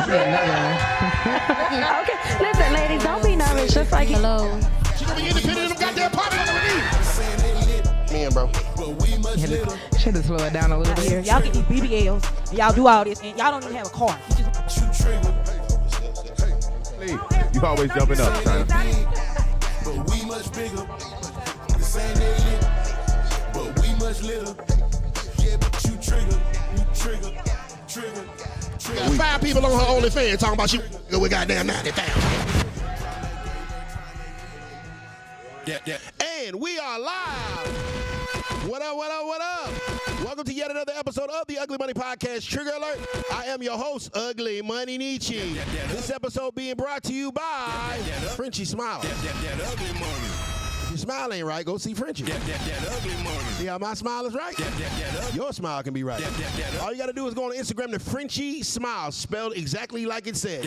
Okay, listen, ladies, don't be nervous. Just like hello. She gonna be independent of them goddamn popping on the release. Man, bro. Should have slowed it down a little bit. Here. Y'all get these BBLs, and y'all do all this, and y'all don't even have a car. You always jumping up, China. But we much bigger. The same they lit, but we much litter. Yeah, but you trigger. Got 5 people on her OnlyFans talking about you with goddamn 90,000. And we are live. What up? Welcome to yet another episode of the Ugly Money Podcast. Trigger alert. I am your host, Ugly Money Nichi. This episode being brought to you by Frenchie Smile. If your smile ain't right, go see Frenchie. See how my smile is right? Your smile can be right. All you got to do is go on Instagram to Frenchie Smile, spelled exactly like it said.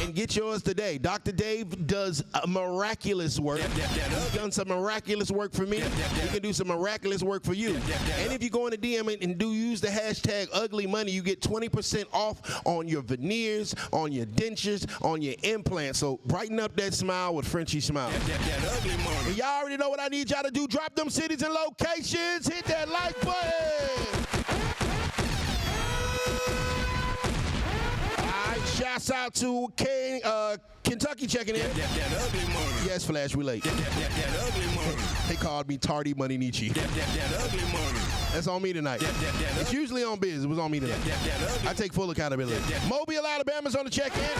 And get yours today. Dr. Dave does miraculous work. He's done some miraculous work for me. He can do some miraculous work for you. And if you go in the DM and do use the hashtag Ugly Money, you get 20% off on your veneers, on your dentures, on your implants. So brighten up that smile with Frenchie Smile. And y'all already know what I need y'all to do. Drop them cities and locations. Hit that like button. All right, shouts out to Kentucky checking in. Yes, Flash, we late. They called me Tardy Money Nichi. That's on me tonight. It's usually on Biz. It was on me tonight. I take full accountability. Mobile, Alabama's on the check-in.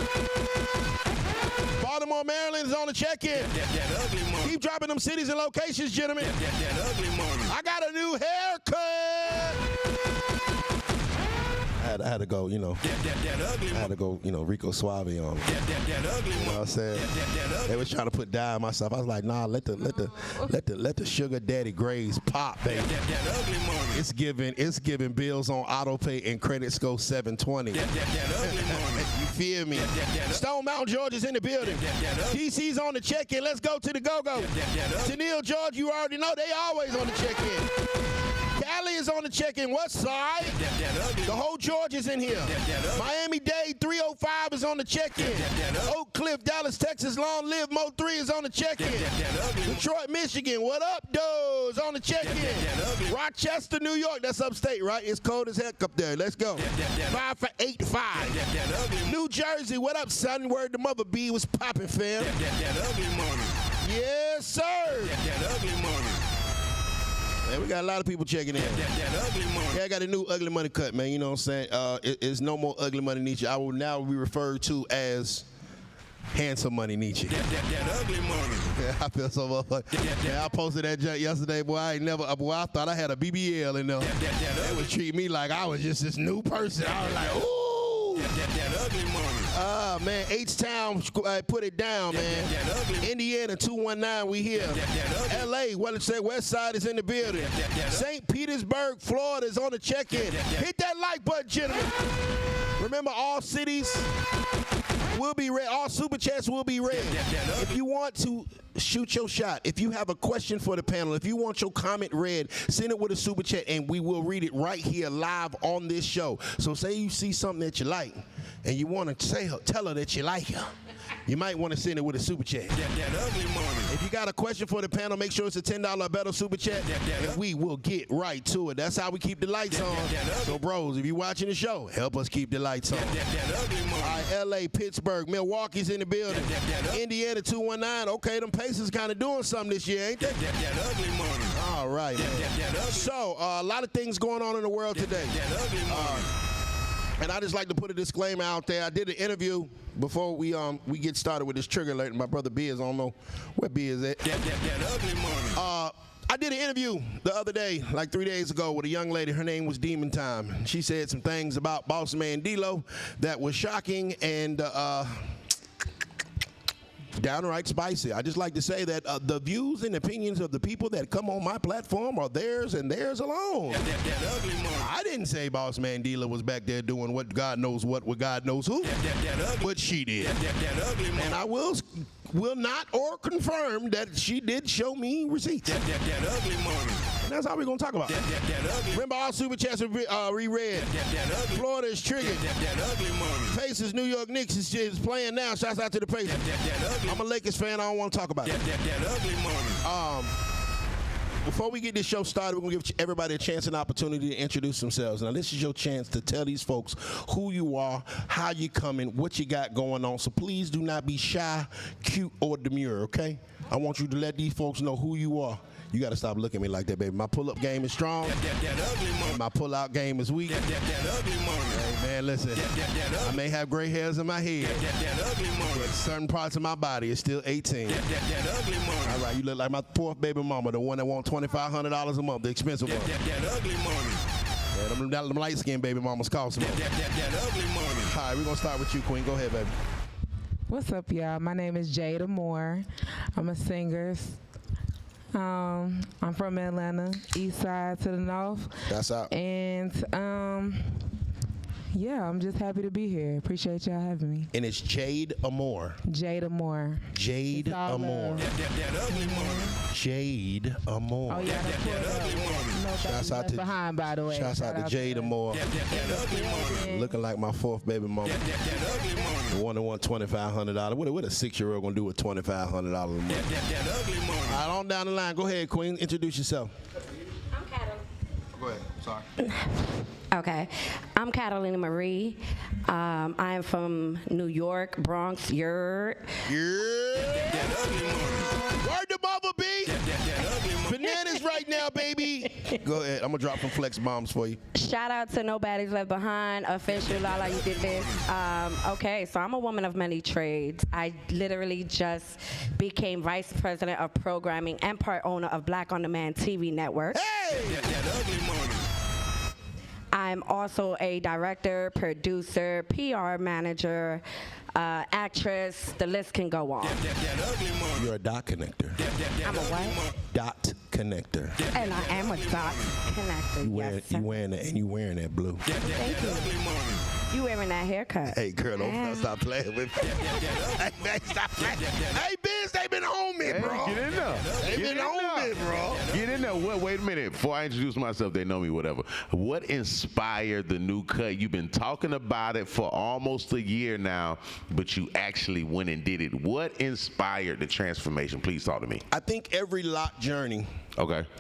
Baltimore, Maryland is on the check-in. Keep dropping them cities and locations, gentlemen. I got a new haircut. I had to go, Rico Suave on. You know what I'm saying? They was trying to put dye on myself. I was like, nah, let the sugar daddy grays pop, baby. It's giving bills on auto pay and credit score 720. You feel me? Stone Mountain, Georgia's in the building. DC's on the check-in. Let's go to the go-go. Tennille, Georgia, you already know they always on the check-in. Cali is on the check-in. What side? The whole Georgia's in here. Miami-Dade 305 is on the check-in. Oak Cliff, Dallas, Texas, Long Live Mo 3 is on the check-in. Detroit, Michigan, what up, does on the check-in. Rochester, New York, that's upstate, right? It's cold as heck up there. Let's go. 5 for 8-5. New Jersey, what up, son? Word the mother B was popping, fam. Yes, sir. Man, we got a lot of people checking in. Yeah, I got a new Ugly Money cut, man. You know what I'm saying? It's no more Ugly Money Nichi. I will now be referred to as Handsome Money Nichi. Ugly money. Yeah, I feel so much. Yeah, I posted that junk yesterday, boy. I thought I had a BBL in there. They would treat me like I was just this new person. I was like, ooh. Ugly money. Man, H-Town put it down, man. Indiana 219, we here. LA, West Side is in the building. St. Petersburg, Florida is on the check-in. Hit that like button, gentlemen. Remember, all cities will be read. All super chats will be read. If you want to shoot your shot, if you have a question for the panel, if you want your comment read, send it with a super chat and we will read it right here live on this show. So say you see something that you like and you want to tell her that you like her. You might want to send it with a super chat. If you got a question for the panel, make sure it's a $10 or better super chat, and we will get right to it. That's how we keep the lights on. So, bros, if you're watching the show, help us keep the lights on. All right, L.A., Pittsburgh, Milwaukee's in the building. Indiana 219. Okay, them Pacers kind of doing something this year, ain't they? All right, man. So, a lot of things going on in the world today. And I just like to put a disclaimer out there. I did an interview before we get started with this trigger alert. My brother Biz, I don't know where Biz is at. I did an interview the other day, like 3 days ago, with a young lady. Her name was Demon Time. She said some things about Boss Man D-Lo that was shocking and downright spicy. I just like to say that the views and opinions of the people that come on my platform are theirs and theirs alone. I didn't say Boss Man Dealer was back there doing what God knows what with God knows who, but she did. And I will not or confirm that she did show me receipts. And that's how we're going to talk about it. Remember, all super chats are reread. Florida is triggered. Pacers, New York Knicks is playing now. Shouts out to the Pacers. I'm a Lakers fan. I don't want to talk about it. Before we get this show started, we're going to give everybody a chance and opportunity to introduce themselves. Now, this is your chance to tell these folks who you are, how you coming, what you got going on. So please do not be shy, cute, or demure, okay? I want you to let these folks know who you are. You got to stop looking at me like that, baby. My pull-up game is strong. My pull-out game is weak. Hey, man, listen. I may have gray hairs in my head, but certain parts of my body is still 18. All right, you look like my fourth baby mama, the one that wants $2,500 a month, the expensive one. Yeah, them light-skinned baby mamas cost more. All right, we're going to start with you, Queen. Go ahead, baby. What's up, y'all? My name is Jada Moore. I'm a singer. I'm from Atlanta, east side to the north. That's out. And yeah, I'm just happy to be here. Appreciate y'all having me. And it's Jade Amore. Jada Moore. Jade Amore. Jade Amore. Oh yeah, Shouts out to behind, by the way. Shouts out to Jade Amore. Looking like my fourth baby mama. The one that won $2,500. What a 6-year-old gonna do with $2,500 a month? All right, on down the line. Go ahead, Queen. Introduce yourself. I'm Catalina. Go ahead. Sorry. Okay. I'm Catalina Marie. I am from New York, Bronx, Yurt. Yeah. Word to Mama B. Bananas right now, baby. Go ahead. I'm going to drop some flex bombs for you. Shout out to Nobody's Left Behind. Official, Lala, you did this. Okay, so I'm a woman of many trades. I literally just became vice president of programming and part owner of Black On Demand TV network. Hey! I'm also a director, producer, PR manager, actress. The list can go on. You're a dot connector. I'm a what? Dot connector. And I am a dot connector. You wearing that blue. Thank you. You wearing that haircut. Hey, girl, don't stop playing with me. Hey, stop playing. Hey, Biz, they been on me, bro. Get in there. They been on me, bro. Get in there. Wait a minute. Before I introduce myself, they know me, whatever. What inspired the new cut? You've been talking about it for almost a year now, but you actually went and did it. What inspired the transformation? Please talk to me. I think every lock journey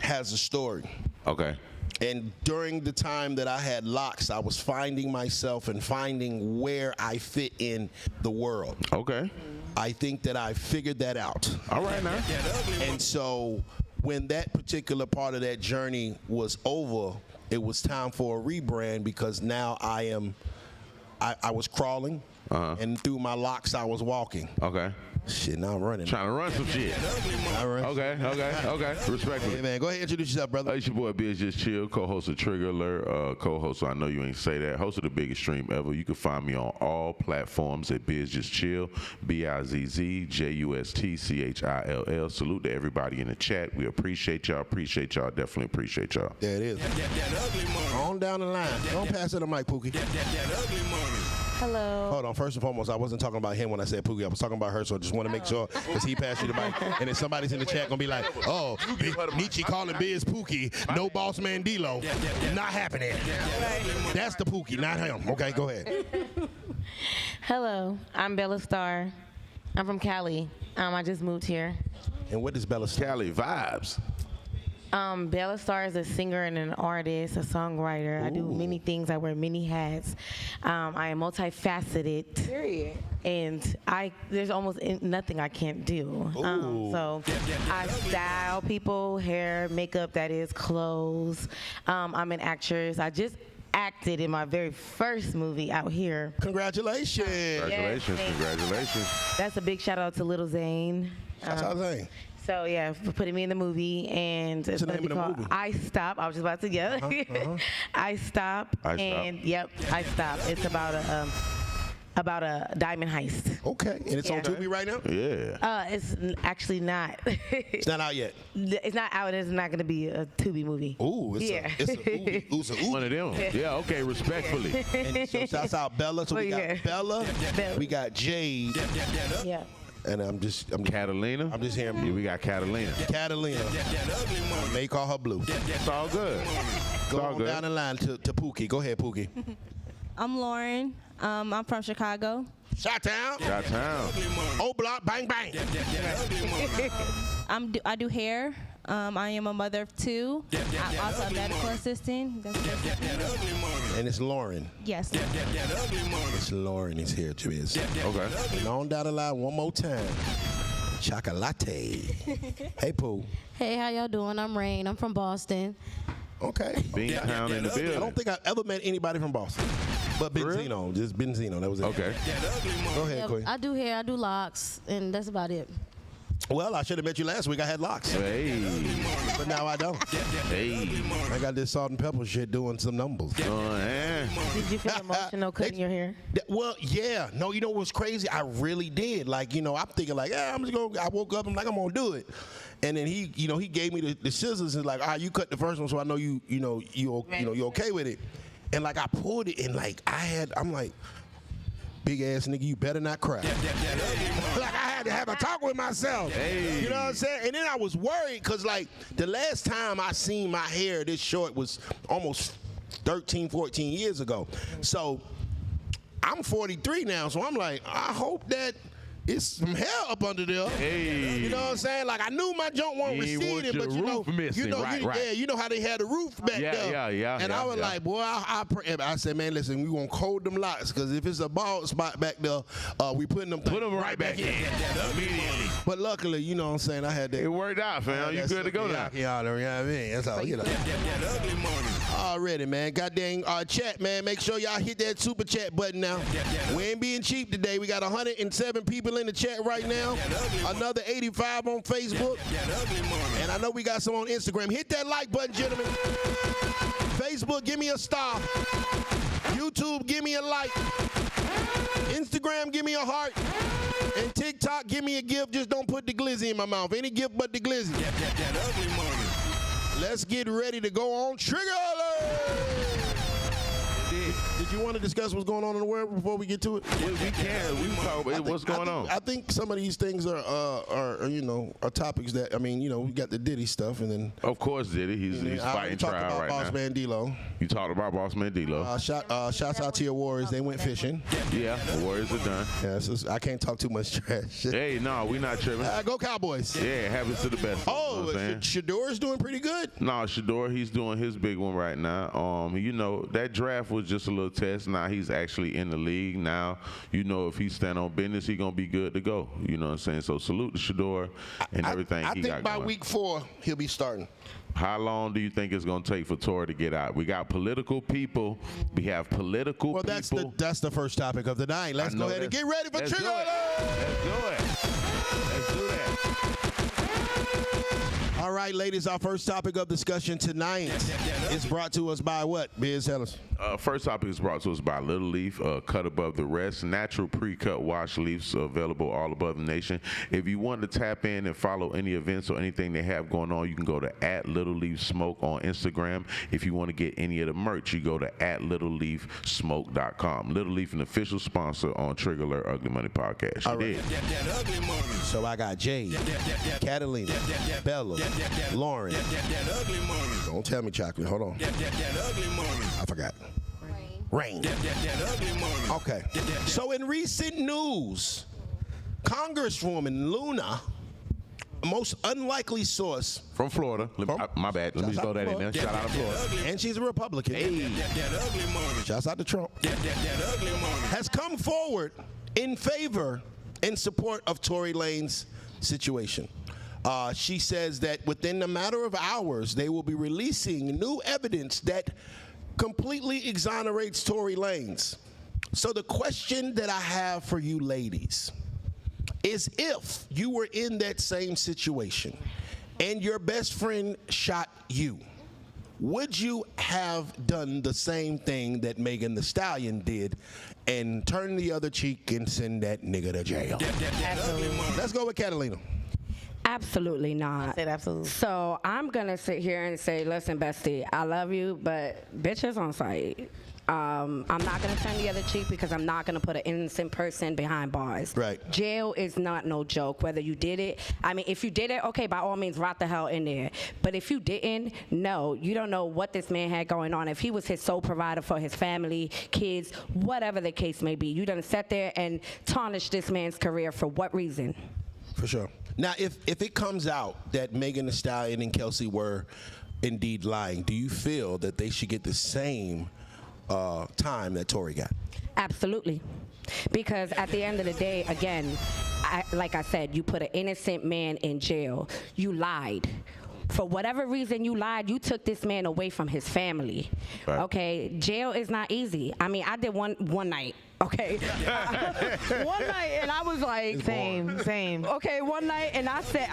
has a story. Okay. And during the time that I had locks, I was finding myself and finding where I fit in the world. Okay. I think that I figured that out. All right, now. And so when that particular part of that journey was over, it was time for a rebrand because now I was crawling, and through my locks I was walking. Okay. Shit, now I'm running. Trying to run some shit. Okay. Respectfully. Hey, man, go ahead and introduce yourself, brother. It's your boy BizzJustChill, co-host of Trigger Alert, co-host, so I know you ain't say that, host of the biggest stream ever. You can find me on all platforms at BizzJustChill, BizzJustChill. Salute to everybody in the chat. We appreciate y'all, definitely appreciate y'all. There it is. On down the line. Don't pass it to Mike Pookie. Hello. Hold on. First and foremost, I wasn't talking about him when I said Pookie. I was talking about her, so I just want to make sure because he passed you the mic. And then somebody's in the chat going to be like, oh, Nichi calling Biz Pookie, no boss man D-Lo. Not happening. That's the Pookie, not him. Okay, go ahead. Hello, I'm Bella Starr. I'm from Cali. I just moved here. And what is Bella Starr? Cali vibes. Bella Starr is a singer and an artist, a songwriter. I do many things. I wear many hats. I am multifaceted. Period. And there's almost nothing I can't do. So I style people, hair, makeup, that is, clothes. I'm an actress. I just acted in my very first movie out here. Congratulations. Congratulations. That's a big shout out to Lil Zane. That's our thing. So yeah, for putting me in the movie, and What's the name of the movie? I Stop. I was just about to get I Stop. Yep, I Stop. It's about a diamond heist. Okay, and it's on Tubi right now? Yeah. It's actually not. It's not out yet. It's not out. It's not going to be a Tubi movie. Ooh, it's a One of them. Yeah, okay, respectfully. And so shouts out Bella. So we got Bella, we got Jade. Yeah. And I'm just Catalina. I'm just hearing. Yeah, we got Catalina. Catalina. May call her Blue. It's all good. Go on down the line to Pookie. Go ahead, Pookie. I'm Lauren. I'm from Chicago. Chi-town. Chi-town. Old block, bang, bang. I do hair. I am a mother of 2. I'm also a medical assistant. And it's Lauren. Yes. It's Lauren is here, Javiz. Okay. And on down the line one more time. Chocolate. Hey, Pooh. Hey, how y'all doing? I'm Rain. I'm from Boston. Okay. Beantown in the building. I don't think I've ever met anybody from Boston. But Benzino. Just Benzino. That was it. Okay. Go ahead, Queen. I do hair, I do locks, and that's about it. Well, I should have met you last week. I had locks. Hey. But now I don't. Hey. I got this salt and pepper shit doing some numbers. Did you feel emotional cutting your hair? Well, yeah. No, you know what's crazy? I really did. Like, you know, I'm thinking like, I'm just going to, I woke up, I'm like, I'm going to do it. And then he gave me the scissors and like, you cut the first one so I know you okay with it. And like I pulled it and like I'm like, big ass nigga, you better not cry. Like I had to have a talk with myself. Hey. You know what I'm saying? And then I was worried because like the last time I seen my hair this short was almost 13, 14 years ago. So I'm 43 now, so I'm like, I hope that it's some hair up under there. Hey. You know what I'm saying? Like I knew my joint wasn't receding, but you know how they had the roof back there. Yeah. And I was like, boy, I said, man, listen, we gonna code them lots because if it's a bald spot back there, we putting them. Put them right back in immediately. But luckily, you know what I'm saying, I had that. It worked out, fam. You good to go now? Yeah, you know what I mean? That's all. You know. Already, man. Goddamn, chat, man. Make sure y'all hit that super chat button now. We ain't being cheap today. We got 107 people in the chat right now. Another 85 on Facebook. And I know we got some on Instagram. Hit that like button, gentlemen. Facebook, give me a star. YouTube, give me a like. Instagram, give me a heart. And TikTok, give me a gift. Just don't put the glizzy in my mouth. Any gift but the glizzy. Let's get ready to go on Trigger Alert! Did you want to discuss what's going on in the world before we get to it? We can. We can talk about what's going on. I think some of these things are topics that, I mean, we got the Diddy stuff and then. Of course, Diddy. He's fighting trial right now. Boss Man D-Lo. You talked about Boss Man D-Lo. Shouts out to your Warriors. They went fishing. Yeah, the Warriors are done. Yeah, I can't talk too much trash. Hey, no, we not tripping. Go Cowboys. Yeah, happens to the best. Oh, Shador's doing pretty good. No, Shador, he's doing his big one right now. That draft was just a little test. Now he's actually in the league. Now, if he stand on business, he gonna be good to go. You know what I'm saying? So salute to Shador and everything he got going. I think by week 4 he'll be starting. How long do you think it's gonna take for Tory to get out? We got political people. We have political people. Well, that's the first topic of the night. Let's go ahead and get ready for Trigger Alert. Let's do it. Let's do that. All right, ladies, our first topic of discussion tonight is brought to us by what? Biz, tell us. First topic is brought to us by Little Leaf, cut above the rest. Natural pre-cut wash leaves available all above the nation. If you want to tap in and follow any events or anything they have going on, you can go to @LittleLeafSmoke on Instagram. If you want to get any of the merch, you go to @LittleLeafSmoke.com. Little Leaf, an official sponsor on Trigger Alert Ugly Money Podcast. All right. So I got Jay, Catalina, Bella, Lauren. Don't tell me chocolate. Hold on. I forgot. Rain. Okay. So in recent news, Congresswoman Luna, most unlikely source from Florida. My bad. Let me just throw that in there. Shout out to Florida. And she's a Republican. Hey. Shouts out to Trump. Has come forward in support of Tory Lanez situation. She says that within a matter of hours, they will be releasing new evidence that completely exonerates Tory Lanez. So the question that I have for you ladies is, if you were in that same situation and your best friend shot you, would you have done the same thing that Megan Thee Stallion did and turn the other cheek and send that nigga to jail? Absolutely. Let's go with Catalina. Absolutely not. I said absolutely. So I'm going to sit here and say, listen, bestie, I love you, but bitch is on site. I'm not gonna turn the other cheek because I'm not gonna put an innocent person behind bars. Right. Jail is not no joke. Whether you did it, I mean, if you did it, okay, by all means, rot the hell in there. But if you didn't, no, you don't know what this man had going on. If he was his sole provider for his family, kids, whatever the case may be, you done sat there and tarnished this man's career for what reason? For sure. Now, if it comes out that Megan Thee Stallion and Kelsey were indeed lying, do you feel that they should get the same time that Tory got? Absolutely. Because at the end of the day, again, like I said, you put an innocent man in jail. You lied. For whatever reason you lied, you took this man away from his family. Right. Okay, jail is not easy. I mean, I did one night. Okay, one night, and I was like, same. Okay, one night, and I said,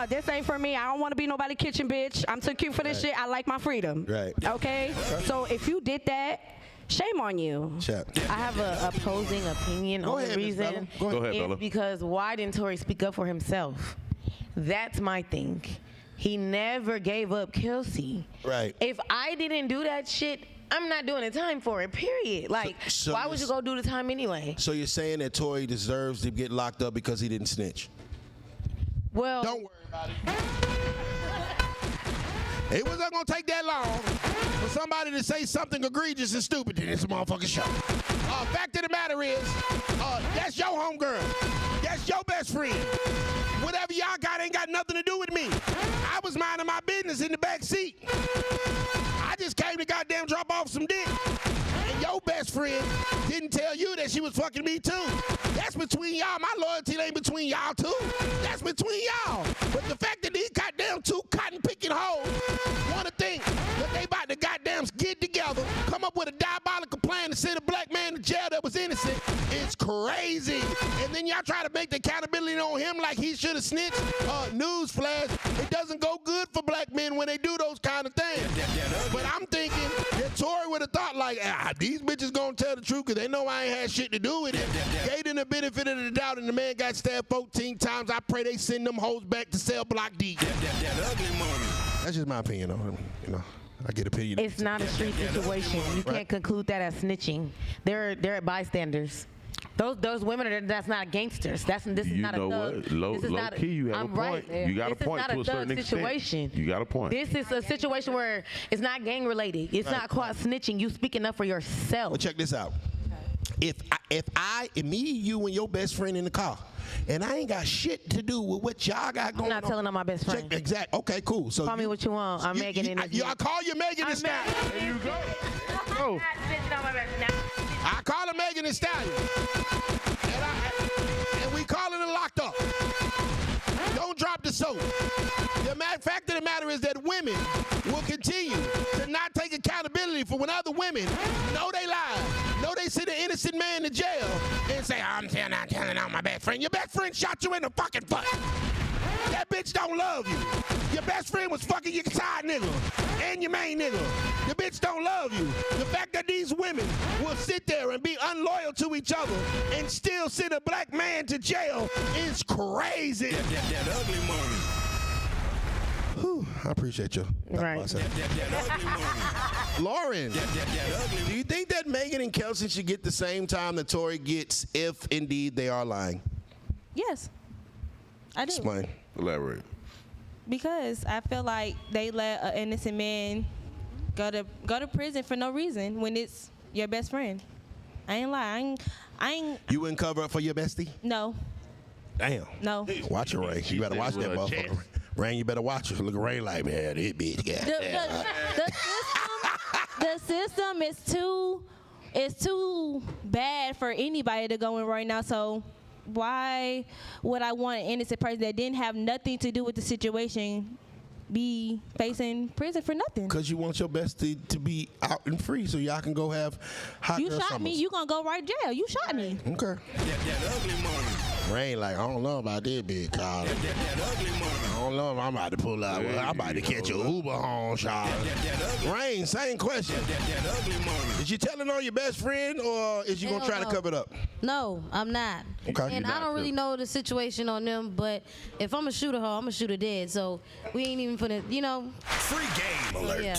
this ain't for me. I don't want to be nobody kitchen bitch. I'm too cute for this shit. I like my freedom. Right. Okay, so if you did that, shame on you. I have an opposing opinion on the reason. Go ahead, Bella. Because why didn't Tory speak up for himself? That's my thing. He never gave up Kelsey. Right. If I didn't do that shit, I'm not doing the time for it, period. Like, So why would you go do the time anyway? So you're saying that Tory deserves to get locked up because he didn't snitch? Well, Don't worry about it. It wasn't gonna take that long for somebody to say something egregious and stupid in this motherfucking show. Fact of the matter is, that's your homegirl. That's your best friend. Whatever y'all got ain't got nothing to do with me. I was minding my business in the back seat. I just came to goddamn drop off some dick. And your best friend didn't tell you that she was fucking me too. That's between y'all. My loyalty ain't between y'all two. That's between y'all. But the fact that these goddamn two cotton picking hoes want to think that they about to goddamn get together, come up with a diabolical plan to send a black man to jail that was innocent, it's crazy. And then y'all try to make the accountability on him like he should have snitched. Newsflash, it doesn't go good for black men when they do those kind of things. But I'm thinking that Tory would have thought like, these bitches gonna tell the truth because they know I ain't had shit to do with it. Gave them the benefit of the doubt and the man got stabbed 14 times. I pray they send them hoes back to cell block D. That's just my opinion, though. You know, I get opinion. it's not a street situation. You can't conclude that as snitching. They're bystanders. Those women that's not gangsters. This is not a thug. What? Low key, you have a point. Right. You got a point to a certain situation. extent. You got a point. This is a situation where it's not gang related. It's not caught snitching. You speaking up for yourself. Well, check this out. If me, you, and your best friend in the car, and I ain't got shit to do with what y'all got going on. I'm not telling on my best friend. Exactly. Okay, cool. So Call me what you want. I'm Megan in this. I call you Megan Thee Stallion. There you go. I'm not snitching on my best friend. I call her Megan Thee Stallion. And we calling her locked up. Don't drop the soap. The fact of the matter is that women will continue to not take accountability for when other women know they lied, know they sent an innocent man to jail, and say, I'm not telling on my best friend. Your best friend shot you in the fucking foot. That bitch don't love you. Your best friend was fucking your side nigga and your main nigga. The bitch don't love you. The fact that these women will sit there and be unloyal to each other and still send a black man to jail is crazy. That ugly money. Whew, I appreciate you. Right. That ugly money. Lauren, That ugly do you think that Megan and Kelsey should get the same time that Tory gets if indeed they are lying? Yes, I do. Explain. Elaborate. Because I feel like they let an innocent man go to prison for no reason when it's your best friend. I ain't lie. I ain't. You wouldn't cover up for your bestie? No. Damn. No. Watch her, Ray. You better watch that motherfucker. Rain, you better watch her. Look at Ray like, man, this bitch got The system is too bad for anybody to go in right now. So why would I want an innocent person that didn't have nothing to do with the situation be facing prison for nothing? Because you want your bestie to be out and free so y'all can go have hot You girl shot me, summers. you gonna go right to jail. You shot me. Okay. that ugly money. Rain like, I don't know about this big car. That ugly money. I don't know if I'm about to pull out. Well, I'm about to catch a Uber home, child. Rain, same question. That ugly money. Is you telling on your best friend or is you going to Hell try to no. cover it up? No, I'm not. Okay. And I don't really know the situation on them, but if I'm a shooter hoe, I'm a shooter dead. So we ain't even finna, you know. Free game alert. Yeah.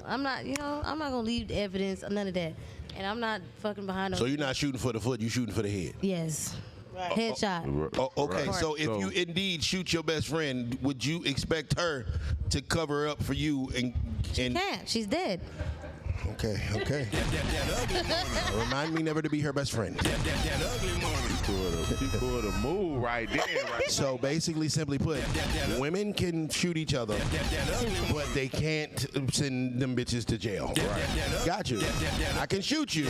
I'm not, I'm not gonna leave the evidence, none of that. and I'm not fucking behind So no. you're not shooting for the foot, you shooting for the head. Yes. Headshot. Oh, okay, Right. so if you indeed shoot your best friend, would you expect her to cover up for you and Can't. She's dead. Okay. Remind me never to be her best friend. She pulled a move right there. Right. So basically, simply put, women can shoot each other, but they can't send them bitches to jail. Right. Got you. I can shoot you,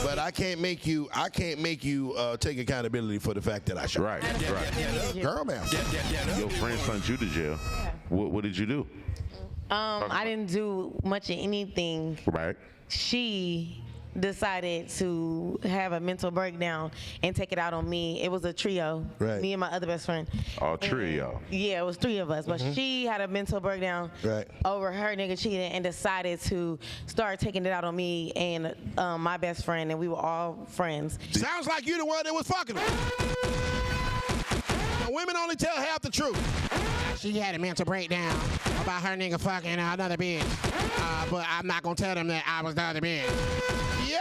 but I can't make you. Take accountability for the fact that I shot. Right. Girl, ma'am. Your friend sent you to jail. What did you do? I didn't do much of anything. Right. She decided to have a mental breakdown and take it out on me. It was a trio. Right. Me and my other best friend. All trio. Yeah, it was 3 of us. But she had a mental breakdown Right. over her nigga cheating and decided to start taking it out on me and my best friend, and we were all friends. Sounds like you the one that was fucking her. Now, women only tell half the truth. She had a mental breakdown about her nigga fucking another bitch. But I'm not gonna tell them that I was the other bitch. Yeah.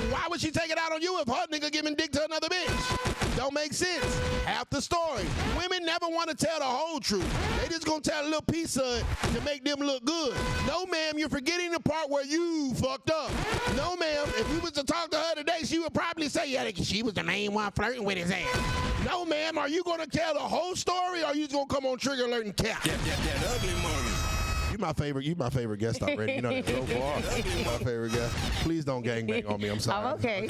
Why would she take it out on you if her nigga giving dick to another bitch? Don't make sense. Half the story. Women never want to tell the whole truth. They just gonna tell a little piece of it to make them look good. No, ma'am, you're forgetting the part where you fucked up. No, ma'am, if we was to talk to her today, she would probably say, yeah, she was the main one flirting with his ass. No, ma'am, are you gonna tell the whole story, or are you just gonna come on Trigger Alert and cap? That ugly money. You my favorite guest already. You know that so far. You my favorite guest. Please don't gangbang on me. I'm sorry. I'm okay.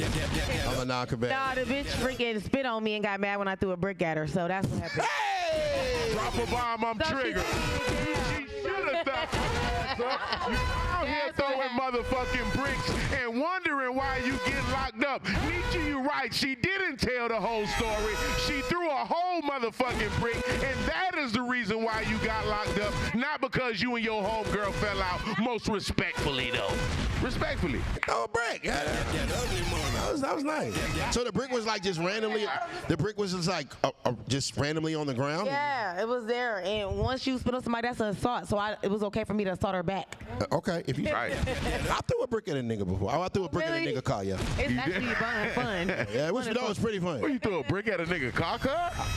I'm a non-combatant. Nah, the bitch freaking spit on me and got mad when I threw a brick at her, so that's what happened. Hey! Drop a bomb, I'm triggered. She should have thought. You out here throwing motherfucking bricks and wondering why you get locked up. Nichi, you right. She didn't tell the whole story. She threw a whole motherfucking brick, and that is the reason why you got locked up. Not because you and your homegirl fell out. Most respectfully, though. Respectfully. Oh, a brick. That was nice. So the brick was like just randomly. The brick was just like just randomly on the ground. Yeah, it was there, and once you spit on somebody, that's an assault. So it was okay for me to assault her back. Okay, if you. Right. I threw a brick at a nigga before. I threw a brick at a nigga car. Yeah. It's actually fun. Yeah, it was pretty fun. What, you threw a brick at a nigga car?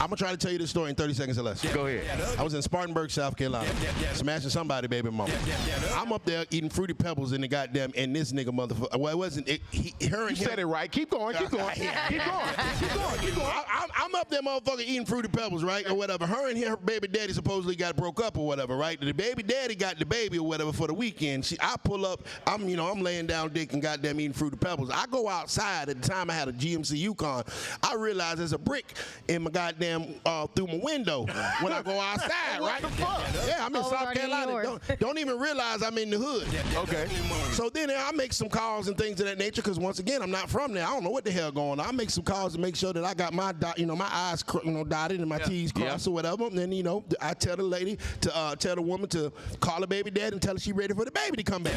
I'm gonna try to tell you this story in 30 seconds or less. Go ahead. I was in Spartanburg, South Carolina, smashing somebody, baby mama. I'm up there eating Fruity Pebbles in the goddamn, and this nigga motherfucker. Well, it wasn't. Her and You said it right. Keep going. Keep going. Keep going. I'm up there, motherfucker, eating Fruity Pebbles, right, or whatever. Her and her baby daddy supposedly got broke up or whatever, right? The baby daddy got the baby or whatever for the weekend. I pull up. I'm laying down dick and goddamn eating Fruity Pebbles. I go outside. At the time, I had a GMC Yukon. I realize there's a brick in my goddamn through my window when I go outside, right? Yeah, I'm in South Carolina. Don't even realize I'm in the hood. Okay. So then I make some calls and things of that nature because once again I'm not from there. I don't know what the hell going on. I make some calls to make sure that I got my my I's dotted and my T's crossed or whatever. And then I tell the lady to tell the woman to call her baby daddy and tell her she ready for the baby to come back.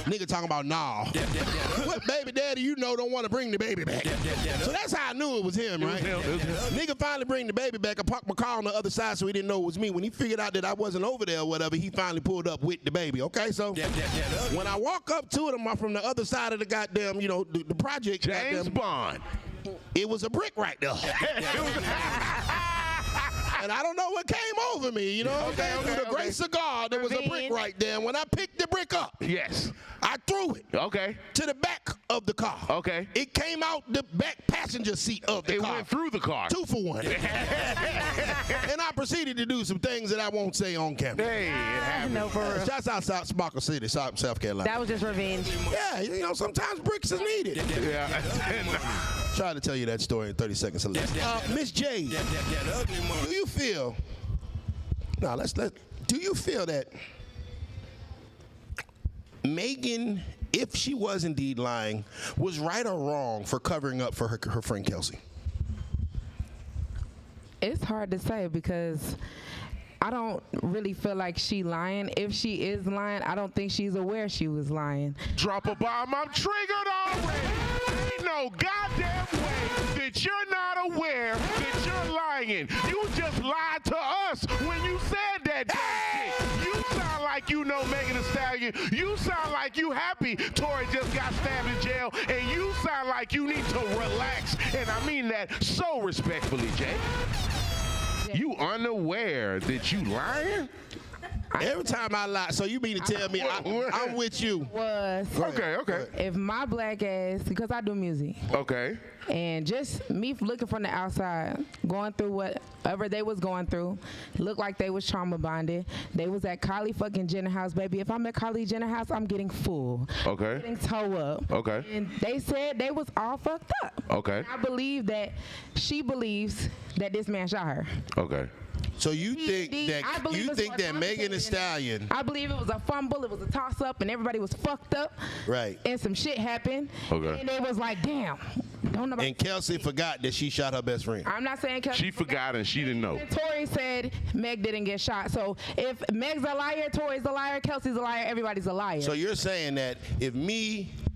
Nigga talking about nah. What baby daddy don't want to bring the baby back? So that's how I knew it was him, right? Nigga finally bring the baby back. I parked my car on the other side so he didn't know it was me. When he figured out that I wasn't over there or whatever, he finally pulled up with the baby. Okay, so when I walk up to him from the other side of the goddamn, the project. James Bond. It was a brick right there. And I don't know what came over me, through the grace of God, there was a brick right there. And when I picked the brick up, yes, I threw it to the back of the car. Okay. It came out the back passenger seat of the car. It went through the car. 2 for 1. And I proceeded to do some things that I won't say on camera. Hey, it happened. No, for real. Shouts out Sparkle City, South Carolina. That was just revenge. Yeah, sometimes bricks is needed. Yeah. Try to tell you that story in 30 seconds or less. Miss J, do you feel? Do you feel that Megan, if she was indeed lying, was right or wrong for covering up for her friend Kelsey? It's hard to say because I don't really feel like she lying. If she is lying, I don't think she's aware she was lying. Drop a bomb. I'm triggered already. Ain't no goddamn way that you're not aware that you're lying. You just lied to us when you said that damn shit. You sound like you know Megan Thee Stallion Stallion, you sound like you happy Tory just got stabbed in jail, and you sound like you need to relax. And I mean that so respectfully, Jay. You unaware that you lying? Every time I lie, so you mean to tell me I'm with you? Okay. If my black ass, because I do music. Okay. And just me looking from the outside, going through whatever they was going through, looked like they was trauma bonded. They was at Kylie fucking Jenner house, baby. If I'm at Kylie Jenner house, I'm getting full. Okay. I'm getting toe up. Okay. And they said they was all fucked up. Okay. And I believe that she believes that this man shot her. Okay. So you think that Megan Thee Stallion? I believe it was a fumble, it was a toss up, and everybody was fucked up. Right. And some shit happened. Okay. And they was like, damn. Don't nobody. And Kelsey forgot that she shot her best friend. I'm not saying Kelsey. She forgot and she didn't know. And Tory said Meg didn't get shot. So if Meg's a liar, Tory's a liar, Kelsey's a liar, everybody's a liar. So you're saying that if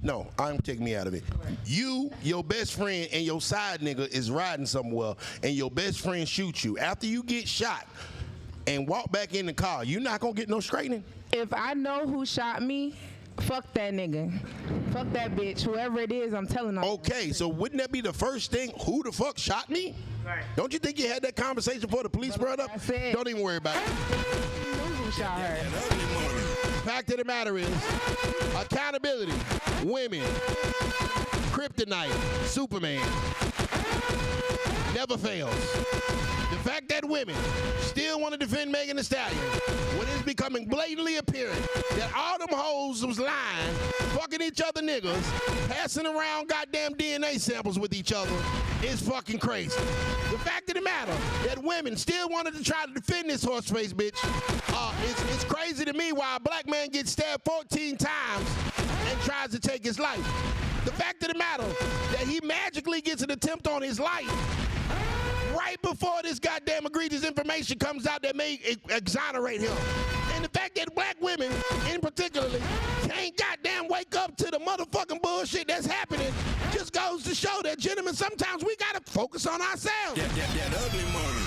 no, I'm taking me out of it. You, your best friend, and your side nigga is riding somewhere, and your best friend shoots you. After you get shot and walk back in the car, you're not gonna get no straightening? If I know who shot me, fuck that nigga. Fuck that bitch. Whoever it is, I'm telling them. Okay, so wouldn't that be the first thing? Who the fuck shot me? Right. Don't you think you had that conversation before the police brought up? Don't even worry about it. Who shot her? Fact of the matter is, accountability, women, kryptonite, Superman, never fails. The fact that women still want to defend Megan Thee Stallion when it's becoming blatantly apparent that all them hoes was lying, fucking each other niggas, passing around goddamn DNA samples with each other is fucking crazy. The fact of the matter that women still wanted to try to defend this horseface bitch, it's crazy to me why a black man gets stabbed 14 times and tries to take his life. The fact of the matter that he magically gets an attempt on his life right before this goddamn egregious information comes out that may exonerate him. And the fact that black women, in particular, can't goddamn wake up to the motherfucking bullshit that's happening just goes to show that, gentlemen, sometimes we gotta focus on ourselves. That ugly money.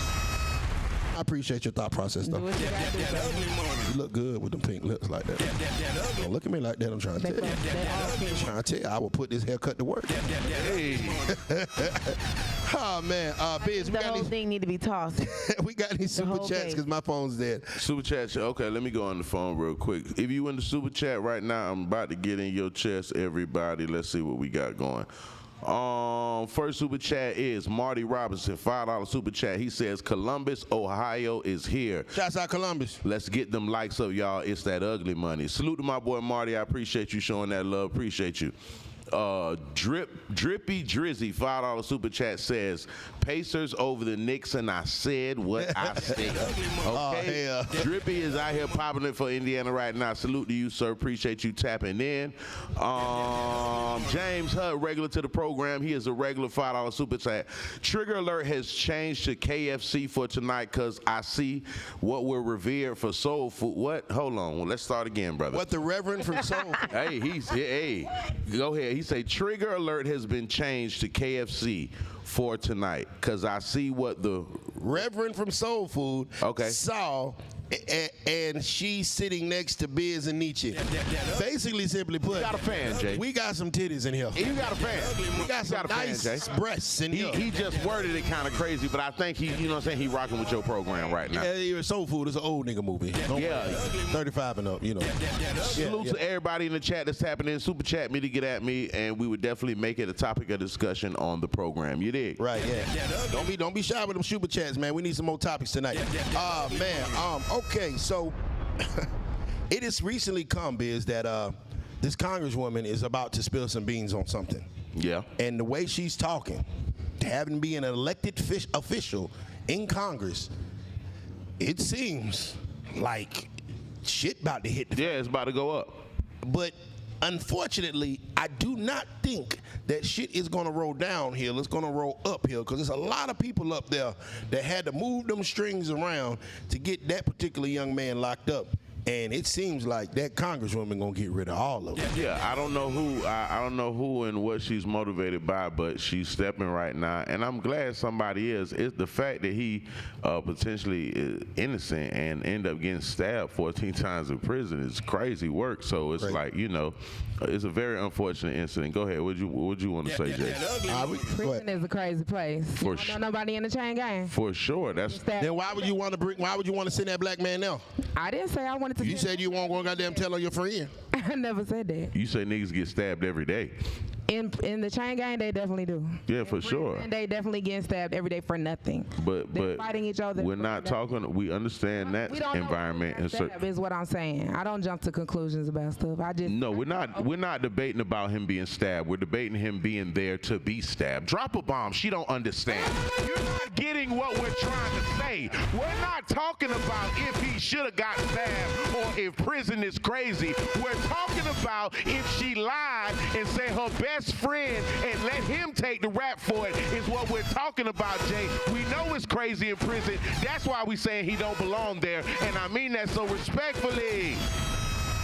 I appreciate your thought process, though. You look good with them pink lips like that. Don't look at me like that. I'm trying to tell you. I'm trying to tell you, I will put this haircut to work. Hey. Oh, man. Biz, The whole thing need to be tossed. we got any super chats because my phone's dead. Super chat. Okay, let me go on the phone real quick. If you in the super chat right now, I'm about to get in your chest, everybody. Let's see what we got going. First super chat is Marty Robinson, $5 super chat. He says Columbus, Ohio is here. Shouts out Columbus. Let's get them likes up, y'all. It's that ugly money. Salute to my boy Marty. I appreciate you showing that love. Appreciate you. Drippy Drizzy, $5 super chat says Pacers over the Knicks, and I said what I said. Okay, Drippy is out here popping it for Indiana right now. Salute to you, sir. Appreciate you tapping in. James Hutt, regular to the program. He is a regular $5 super chat. Trigger alert has changed to KFC for tonight because I see what we're revered for soul food. What? Hold on. Well, let's start again, brother. What the Reverend from Soul Food? Hey, go ahead. He say trigger alert has been changed to KFC for tonight because I see what the Reverend from Soul Food saw, and she's sitting next to Biz and Nichi. Basically, simply put, you got a fan, Jay. We got some titties in here. You got a fan. We got some nice breasts in here. He just worded it kind of crazy, but I think he, you know what I'm saying, he rocking with your program right now. Yeah, Soul Food is an old nigga movie. Yeah. 35 and up, you know. Salute to everybody in the chat that's tapping in. Super chat me to get at me, and we would definitely make it a topic of discussion on the program. You dig? Right, yeah. Don't be shy with them super chats, man. We need some more topics tonight. Okay, so it has recently come, Biz, that this Congresswoman is about to spill some beans on something. Yeah. And the way she's talking, having been an elected official in Congress, it seems like shit about to hit the it's about to go up. But unfortunately, I do not think that shit is going to roll downhill. It's going to roll uphill because there's a lot of people up there that had to move them strings around to get that particular young man locked up. And it seems like that Congresswoman gonna get rid of all of them. Yeah, I don't know who. I don't know who and what she's motivated by, but she's stepping right now, and I'm glad somebody is. It's the fact that he potentially is innocent and end up getting stabbed 14 times in prison is crazy work. So it's like, you know, it's a very unfortunate incident. Go ahead. What you want to say, Jay? Prison is a crazy place. For You don't know nobody in the chain gang. For sure. That's. Then why would you want to bring? Why would you want to send that black man now? I didn't say I wanted to. You said you won't go goddamn tell on your friend. I never said that. You say niggas get stabbed every day. In the chain gang, they definitely do. Yeah, for sure. And they definitely getting stabbed every day for nothing. But They're fighting each other. we're not talking. We understand that We don't know environment. who got stabbed is what I'm saying. I don't jump to conclusions about stuff. I just No, we're not debating about him being stabbed. We're debating him being there to be stabbed. Drop a bomb. She don't understand. You're not getting what we're trying to say. We're not talking about if he should have got stabbed or if prison is crazy. We're talking about if she lied and said her best friend and let him take the rap for it is what we're talking about, Jay. We know it's crazy in prison. That's why we saying he don't belong there, and I mean that so respectfully.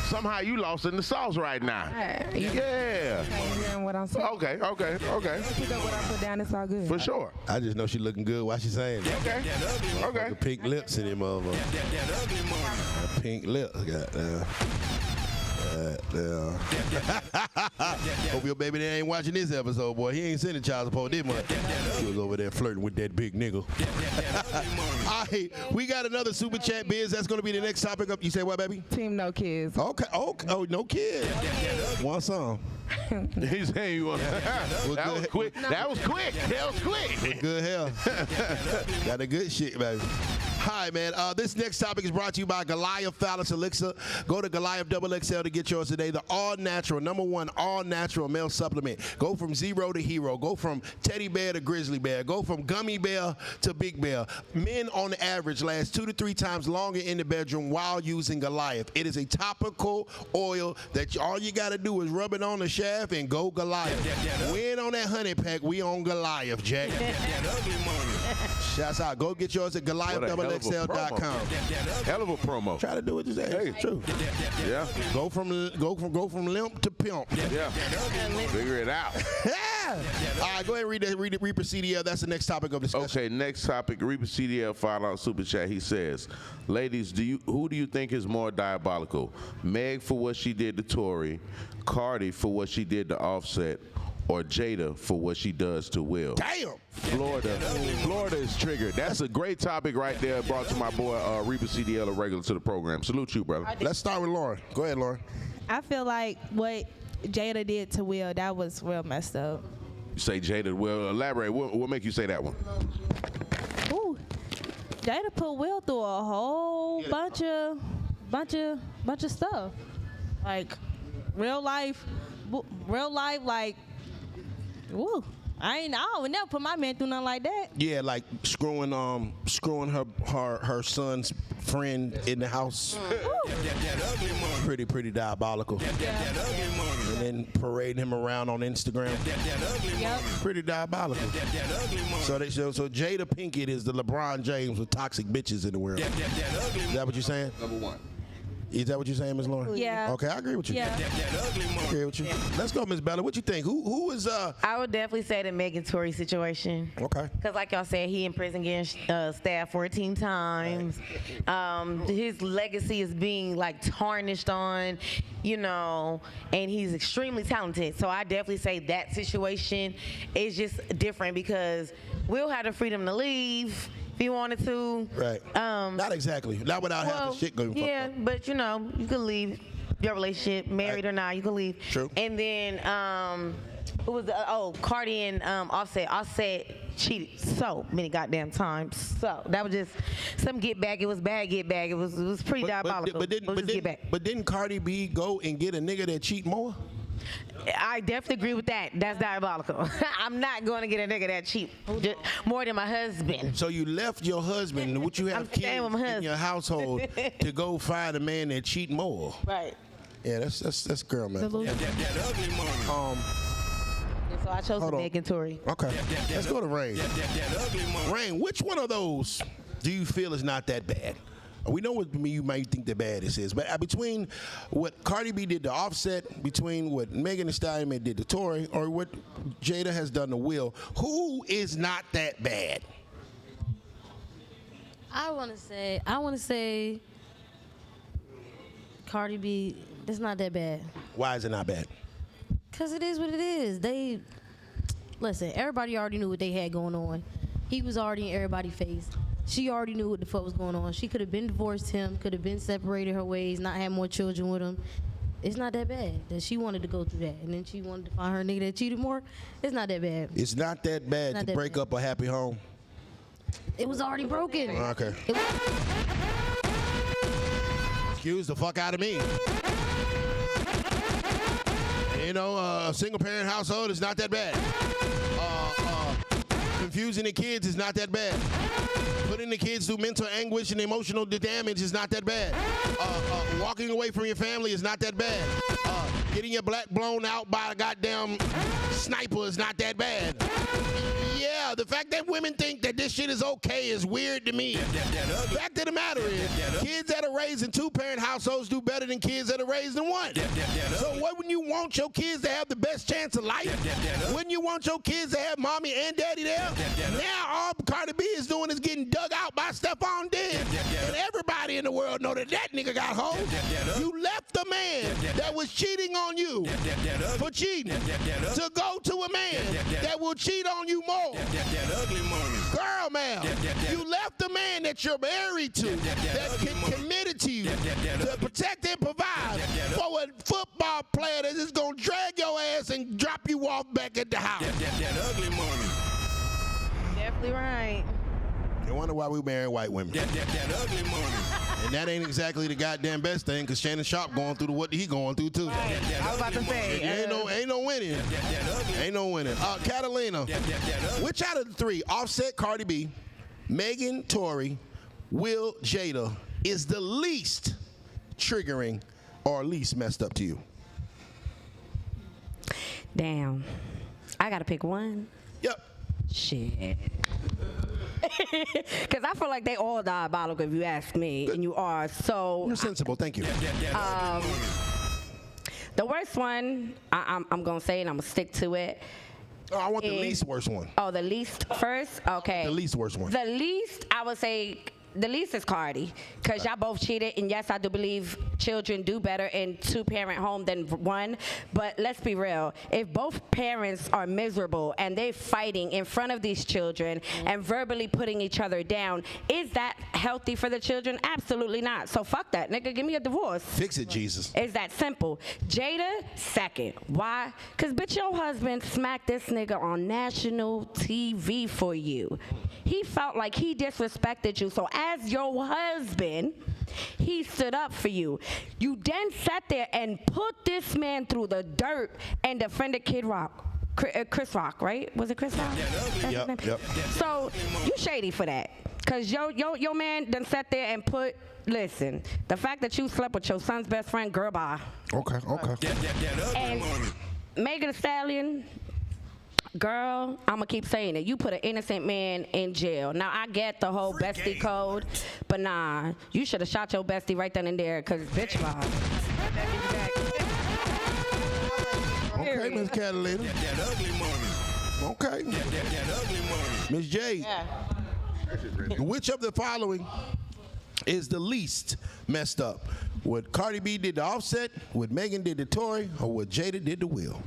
Somehow you lost in the sauce right now. You Yeah. hearing what I'm saying? Okay. Pick up what I put down. It's all good. For sure. I just know she looking good while she's saying that. Okay. The pink lips in him, motherfucker. Pink lips, goddamn. Hope your baby there ain't watching this episode, boy. He ain't sending child support this month. He was over there flirting with that big nigga. All right, we got another super chat, Biz. That's going to be the next topic up. You say what, baby? Team no kids. Okay. Oh, no kids. One song. He's saying you want that was quick. That was quick. Good hell. Got the good shit, baby. Hi, man. This next topic is brought to you by Goliath Phallus Elixir. Go to Goliath XXL to get yours today. The all-natural, #1 all-natural male supplement. Go from zero to hero. Go from teddy bear to grizzly bear. Go from gummy bear to big bear. Men, on average, last 2 to 3 times longer in the bedroom while using Goliath. It is a topical oil that all you got to do is rub it on the shaft and go Goliath. We ain't on that honey pack. We on Goliath, Jack. Shouts out. Go get yours at GoliathXXL.com. Hell of a promo. Try to do it today. Hey, it's true. Yeah. Go from limp to pimp. Yeah. Figure it out. All right, go ahead and read Reaper CDL. That's the next topic of discussion. Okay, next topic. Reaper CDL filed out super chat. He says, "Ladies, who do you think is more diabolical? Meg for what she did to Tory, Cardi for what she did to Offset, or Jada for what she does to Will?" Damn. Florida is triggered. That's a great topic right there. Brought to my boy Reaper CDL, a regular to the program. Salute you, brother. Let's start with Lauren. Go ahead, Lauren. I feel like what Jada did to Will, that was real messed up. You say Jada. Well, elaborate. What make you say that one? Ooh, Jada put Will through a whole bunch of stuff, like real life, like, woo. I would never put my man through nothing like that. Yeah, like screwing her son's friend in the house. Pretty diabolical. And then parading him around on Instagram. Pretty diabolical. So Jada Pinkett is the LeBron James with toxic bitches in the world. Is that what you're saying? #1. Is that what you're saying, Ms. Lauren? Yeah. Okay, I agree with you. Yeah. I agree with you. Let's go, Ms. Bella. What you think? Who is I would definitely say the Megan Tory situation. Okay. Because like y'all said, he in prison getting stabbed 14 times. His legacy is being like tarnished on, and he's extremely talented. So I definitely say that situation is just different because Will had the freedom to leave if he wanted to. Right. Not exactly. Not without half the shit going. Yeah, but you can leave your relationship, married or not, you can leave. True. And then it was Cardi and Offset. Offset cheated so many goddamn times. So that was just some get back. It was bad get back. It was pretty diabolical. But didn't Cardi B go and get a nigga that cheat more? I definitely agree with that. That's diabolical. I'm not going to get a nigga that cheap more than my husband. So you left your husband, would you have kids in your household to go find a man that cheat more? Right. Yeah, that's girl, man. So I chose Megan Tory. Okay. Let's go to Rain. Rain, which one of those do you feel is not that bad? We know what you might think the baddest is, but between what Cardi B did to Offset, between what Megan Thee Stallion did to Tory, or what Jada has done to Will, who is not that bad? I want to say Cardi B, it's not that bad. Why is it not bad? Because it is what it is. Listen, everybody already knew what they had going on. He was already in everybody's face. She already knew what the fuck was going on. She could have been divorced him, could have been separated her ways, not had more children with him. It's not that bad that she wanted to go through that. And then she wanted to find her nigga that cheated more. It's not that bad. It's not that bad to break up a happy home. It was already broken. Okay. Excuse the fuck out of me. You know, a single parent household is not that bad. Confusing the kids is not that bad. Putting the kids through mental anguish and emotional damage is not that bad. Walking away from your family is not that bad. Getting your black blown out by a goddamn sniper is not that bad. Yeah, the fact that women think that this shit is okay is weird to me. The fact of the matter is, kids that are raised in two-parent households do better than kids that are raised in one. So wouldn't you want your kids to have the best chance of life? Wouldn't you want your kids to have mommy and daddy there? Now all Cardi B is doing is getting dug out by Stephon Diggs. And everybody in the world know that nigga got hoes. You left the man that was cheating on you for cheating to go to a man that will cheat on you more. Girl, ma'am, you left the man that you're married to, that committed to you, to protect and provide for a football player that is going to drag your ass and drop you off back at the house. That ugly money. Definitely right. You wonder why we marry white women. That ugly money. And that ain't exactly the goddamn best thing, because Shannon Sharp going through what he going through, too. Right. I was about to say. Ain't no winning. Ain't no winning. Catalina, which out of the three, Offset, Cardi B, Megan, Tory, Will, Jada, is the least triggering or least messed up to you? Damn. I got to pick one? Yep. Shit. Because I feel like they all diabolical if you ask me, and you are. So you're sensible. Thank you. The worst one, I'm going to say it, I'm going to stick to it. Oh, I want the least worst one. Oh, the least first? Okay. The least worst one. The least, I would say, the least is Cardi, because y'all both cheated, and yes, I do believe children do better in two-parent home than one, but let's be real. If both parents are miserable and they're fighting in front of these children and verbally putting each other down, is that healthy for the children? Absolutely not. So fuck that, nigga, give me a divorce. Fix it, Jesus. It's that simple. Jada, second. Why? Because bitch, your husband smacked this nigga on national TV for you. He felt like he disrespected you, so as your husband, he stood up for you. You then sat there and put this man through the dirt and defended Kid Rock. Chris Rock, right? Was it Chris Rock? Yep. So you shady for that. Because your man done sat there and put, listen, the fact that you slept with your son's best friend, girl, bye. Okay. And Megan Thee Stallion, girl, I'm going to keep saying it. You put an innocent man in jail. Now, I get the whole bestie code, but nah, you should have shot your bestie right then and there, because bitch vibe. Okay, Miss Catalina. That ugly money. Okay. That ugly money. Miss J, which of the following is the least messed up? What Cardi B did to Offset, what Megan did to Tory, or what Jada did to Will?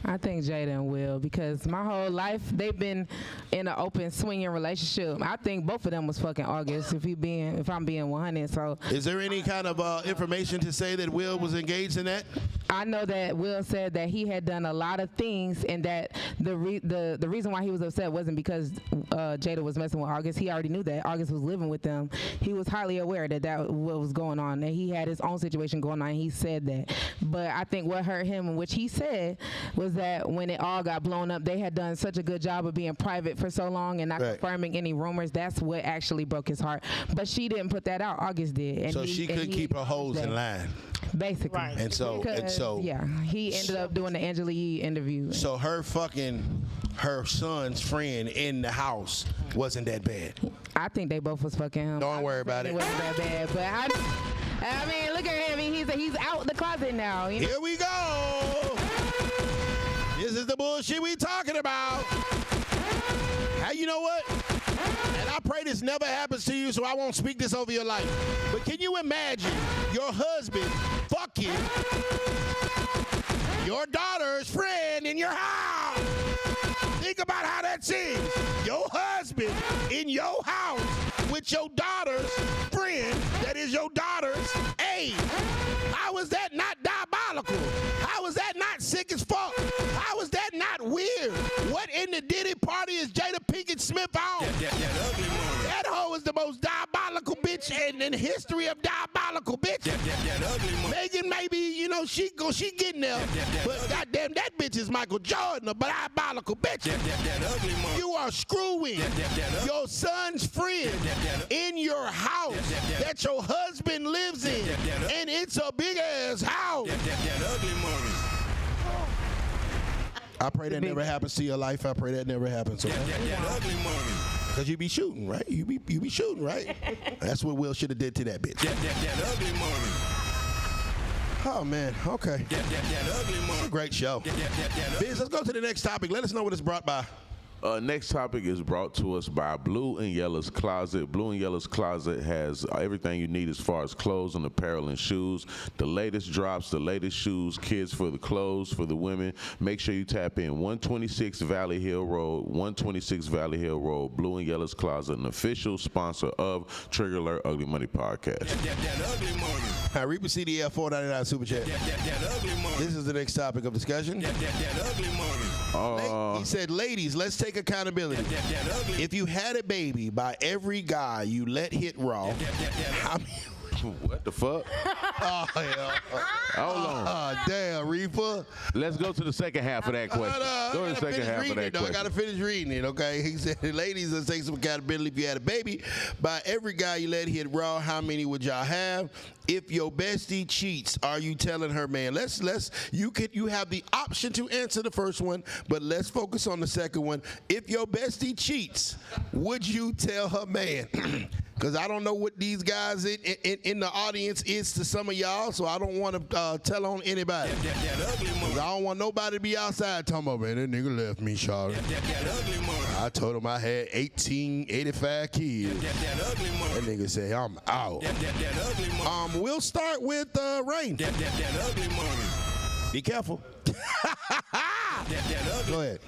I think Jada and Will, because my whole life they've been in an open swinging relationship. I think both of them was fucking August, if I'm being 100. So is there any kind of information to say that Will was engaged in that? I know that Will said that he had done a lot of things, and that the reason why he was upset wasn't because Jada was messing with August. He already knew that August was living with them. He was highly aware that what was going on, that he had his own situation going on. And he said that, but I think what hurt him, which he said, was that when it all got blown up, they had done such a good job of being private for so long and not confirming any rumors. That's what actually broke his heart. But she didn't put that out. August did. And so she could keep her hoes in line. Basically. Right. And so yeah, he ended up doing the Angela Yee interview. So her fucking her son's friend in the house wasn't that bad. I think they both was fucking him. Don't worry about it. It wasn't that bad, but I mean, look at him. He's out the closet now. You know? Here we go. This is the bullshit we talking about. Hey, you know what? And I pray this never happens to you, so I won't speak this over your life. But can you imagine your husband fucking your daughter's friend in your house? Think about how that seems. Your husband in your house with your daughter's friend that is your daughter's age. How is that not diabolical? How is that not sick as fuck? How is that not weird? What in the Diddy party is Jada Pinkett Smith on? That hoe is the most diabolical bitch in the history of diabolical bitches. Megan, maybe, you know, she getting there. But goddamn, that bitch is Michael Jordan, a diabolical bitch. You are screwing your son's friend in your house that your husband lives in. And it's a big ass house. I pray that never happens to your life. I pray that never happens. Okay? Because you be shooting, right? You be shooting, right? That's what Will should have did to that bitch. Oh, man. Okay. It's a great show. Biz, let's go to the next topic. Let us know what it's brought by. Next topic is brought to us by Blue and Yellow's Closet. Blue and Yellow's Closet has everything you need as far as clothes and apparel and shoes. The latest drops, the latest shoes, kids for the clothes, for the women. Make sure you tap in 126 Valley Hill Road, 126 Valley Hill Road, Blue and Yellow's Closet, an official sponsor of Trigger Alert Ugly Money Podcast. Hi, Reaper CDL 499 Super Chat. This is the next topic of discussion. He said, ladies, let's take accountability. If you had a baby by every guy you let hit raw, how many... What the fuck? Oh, hell. Hold on. Oh, damn, Reaper. Let's go to the second half of that question. Go to the second half of that question. I got to finish reading it, okay? He said, ladies, let's take some accountability. If you had a baby, by every guy you let hit raw, how many would y'all have? If your bestie cheats, are you telling her, man? You have the option to answer the first one, but let's focus on the second one. If your bestie cheats, would you tell her, man? Because I don't know what these guys in the audience is to some of y'all, so I don't want to tell on anybody. I don't want nobody to be outside talking about, man, that nigga left me, Charlie. I told him I had 1885 kids. That nigga said, I'm out. We'll start with Rain. Be careful. Go ahead.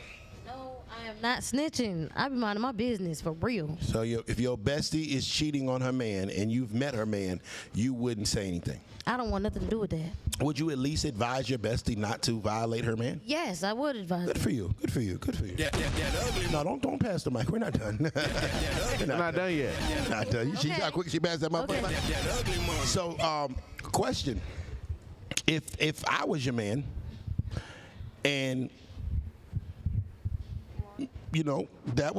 I am not snitching. I be minding my business for real. So if your bestie is cheating on her man and you've met her man, you wouldn't say anything? I don't want nothing to do with that. Would you at least advise your bestie not to violate her man? Yes, I would advise. Good for you. Good for you. Good for you. No, don't pass the mic. We're not done. We're not done yet. Not done. She got quick. She passed that motherfucker. Okay. So, question: If I was your man, and you know that's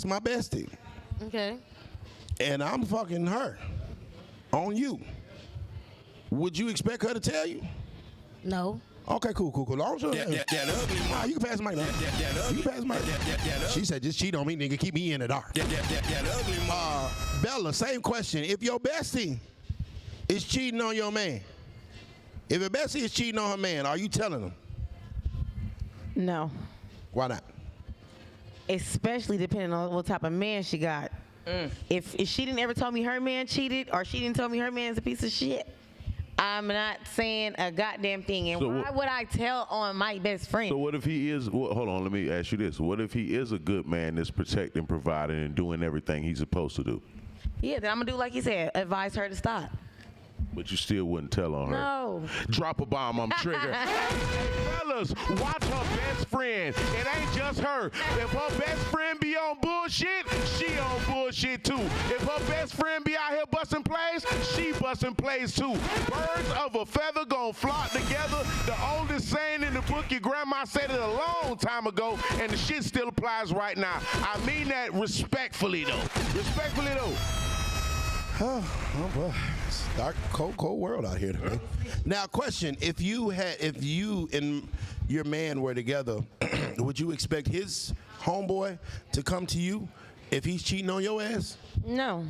my bestie. Okay. And I'm fucking her on you. Would you expect her to tell you? No. Okay, cool. Long you can pass the mic now. You can pass the mic. She said, just cheat on me, nigga. Keep me in the dark. Bella, same question. If your bestie is cheating on your man, if your bestie is cheating on her man, are you telling him? No. Why not? Especially depending on what type of man she got. If she didn't ever tell me her man cheated, or she didn't tell me her man's a piece of shit, I'm not saying a goddamn thing. And so why would I tell on my best friend? So what if he is, hold on, let me ask you this. What if he is a good man that's protecting, providing, and doing everything he's supposed to do? Yeah, then I'm going to do like he said, advise her to stop. But you still wouldn't tell on her. No. Drop a bomb, I'm triggered. Fellas, watch her best friend. It ain't just her. If her best friend be on bullshit, she on bullshit too. If her best friend be out here busting plays, she busting plays too. Birds of a feather gon' flock together. The oldest saying in the book, your grandma said it a long time ago, and the shit still applies right now. I mean that respectfully though. Respectfully though. Oh boy, it's a dark, cold world out here today. Now, question: if you and your man were together, would you expect his homeboy to come to you if he's cheating on your ass? No.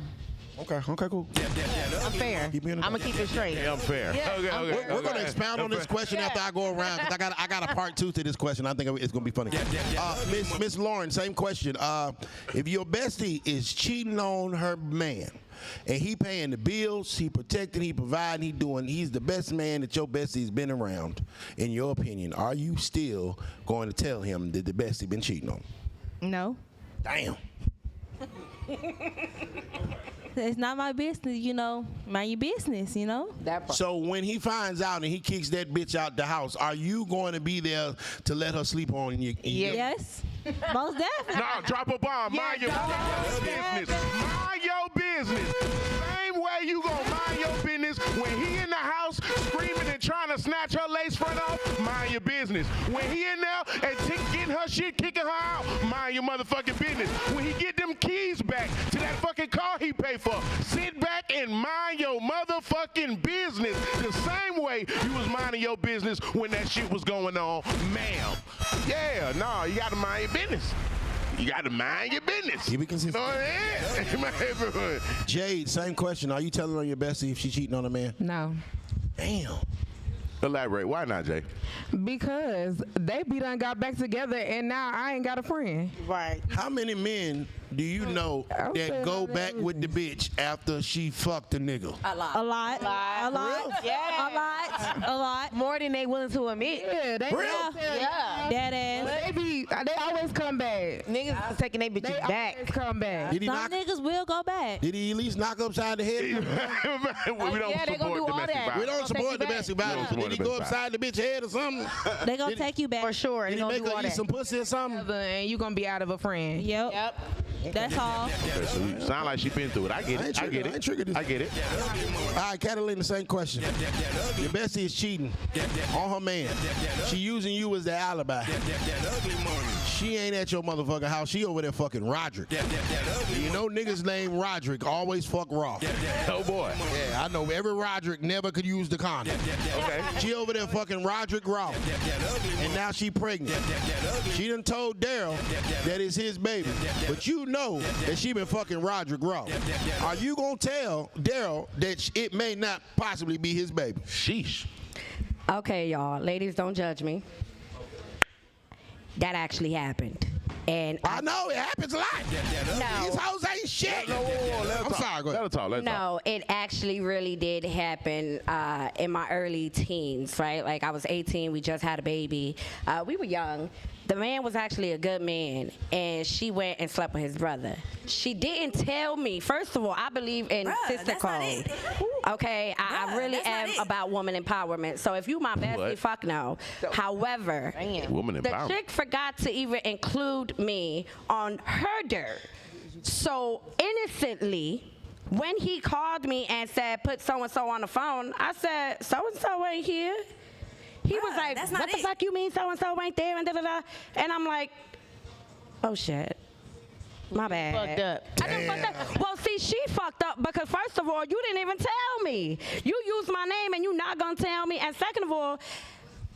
Okay, cool. I'm fair. I'm gonna keep it straight. Yeah, I'm fair. Yeah, Okay. We're gonna expound on this question after I go around because I got a part 2 to this question. I think it's gonna be funny. Miss Lauren, same question. If your bestie is cheating on her man and he paying the bills, he protecting, he providing, he's the best man that your bestie's been around, in your opinion, are you still going to tell him that the bestie been cheating on him? No. Damn. It's not my business, you know. Mind your business, you know. So when he finds out and he kicks that bitch out the house, are you going to be there to let her sleep on you? Yes. Most definitely. No, drop a bomb. Mind your business. Mind your business. Same way you gonna mind your business when he in the house screaming and trying to snatch her lace front off. Mind your business. When he in there and getting her shit, kicking her out. Mind your motherfucking business. When he get them keys back to that fucking car he paid for, sit back and mind your motherfucking business. The same way you was minding your business when that shit was going on, ma'am. Yeah, no, you gotta mind your business. You got to mind your business. Keep it consistent. Jade, same question. Are you telling on your bestie if she's cheating on a man? No. Damn. Elaborate. Why not, Jay? Because they done got back together and now I ain't got a friend. Right. How many men do you know that go back with the bitch after she fucked a nigga? A lot. Yeah. A lot. More than they willing to admit. Yeah, they Yeah. Dead ass. They always come back. Niggas is taking their They bitches back. always come back. Did he Some knock? niggas will go back. Did he at least knock upside the head? We don't yeah, they gonna do support all domestic that. violence. We don't support domestic violence. Yeah. Did he go upside the bitch head or something? They gonna take you back. For sure. Did They he gonna make do all her eat that. some pussy or something? And you gonna be out of a friend. Yep. That's all. Okay, so you sound like she been through it. I get it. I get I ain't triggered this. it. I get it. All right, Catalina, same question. Your bestie is cheating on her man. She using you as the alibi. She ain't at your motherfucking house. She over there fucking Roderick. You know niggas named Roderick always fuck raw. Oh boy. Yeah, I know every Roderick never could use the condom. Okay. She over there fucking Roderick raw. And now she pregnant. She done told Daryl that it's his baby. But you know that she been fucking Roderick raw. Are you gonna tell Daryl that it may not possibly be his baby? Sheesh. Okay, y'all. Ladies, don't judge me. That actually happened. And I know it happens a lot. No. These hoes ain't shit. I'm sorry, go ahead. Let her talk. No, it actually really did happen in my early teens, right? Like I was 18, we just had a baby. We were young. The man was actually a good man, and she went and slept with his brother. She didn't tell me. First of all, I believe in sister code. Okay, I really am about woman empowerment. So if you my bestie, fuck no. However, Woman the empowerment. chick forgot to even include me on her dirt. So innocently, when he called me and said, put so-and-so on the phone, I said, so-and-so ain't here. He was like, what the fuck you mean so-and-so ain't there? And da-da-da. And I'm like, oh, shit. My bad. Fucked up. I just fucked up. Well, see, she fucked up because, first of all, you didn't even tell me. You used my name and you not going to tell me. And second of all,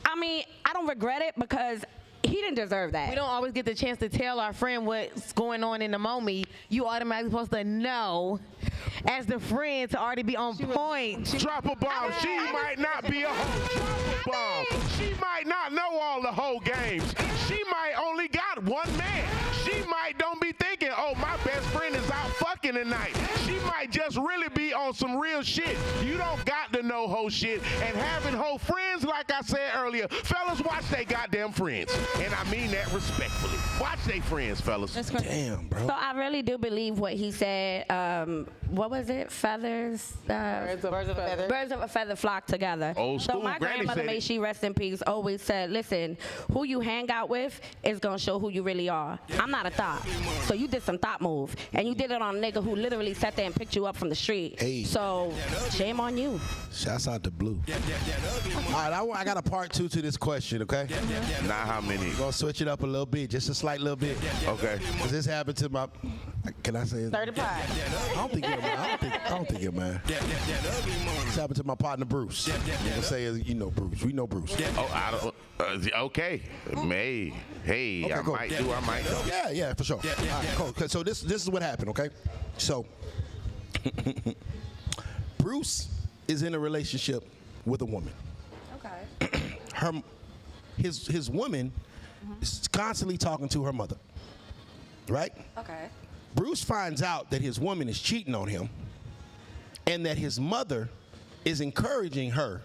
I mean, I don't regret it because he didn't deserve that. We don't always get the chance to tell our friend what's going on in the moment. You automatically supposed to know as the friend to already be on point. Drop a bomb. She might not be a hoe. Drop a bomb. She might not know all the whole games. She might only got one man. She might don't be thinking, oh, my best friend is out fucking tonight. She might just really be on some real shit. You don't got to know whole shit. And having whole friends, like I said earlier, fellas, watch they goddamn friends. And I mean that respectfully. Watch they friends, fellas. Damn, bro. So I really do believe what he said. What was it? Feathers? Birds of a feather. Birds of a feather flock together. Old So school. my Granny grandmother, said may it. she rest in peace, always said, listen, who you hang out with is going to show who you really are. I'm not a thought. So you did some thought move. And you did it on a nigga who literally sat there and picked you up from the street. Hey. So shame on you. Shouts out to Blue. All right, I got a part 2 to this question, okay? Not how many. We're going to switch it up a little bit, just a slight little bit. Okay. Because this happened to my, can I say it? 35. I don't think you're mad. I don't think you're mad. This happened to my partner, Bruce. I'm going to say, you know Bruce. We know Bruce. Oh, I don't. Okay. Hey, Okay, I cool. might do. I might don't. Yeah, for sure. All right, cool. Okay, so this is what happened, okay? So, Bruce is in a relationship with a woman. Okay. His woman is constantly talking to her mother, right? Okay. Bruce finds out that his woman is cheating on him and that his mother is encouraging her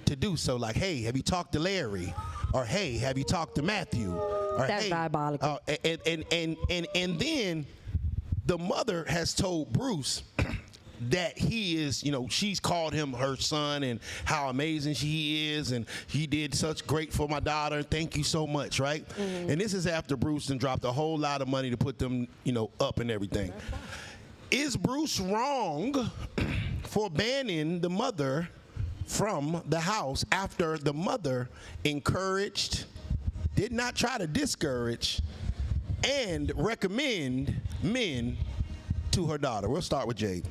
to do so. Like, hey, have you talked to Larry? Or, hey, have you talked to Matthew? Or, That's hey, diabolical. And then the mother has told Bruce that he is, you know, she's called him her son and how amazing he is and he did such great for my daughter. Thank you so much, right? And this is after Bruce then dropped a whole lot of money to put them, you know, up and everything. Is Bruce wrong for banning the mother from the house after the mother encouraged, did not try to discourage, and recommend men to her daughter? We'll start with Jade.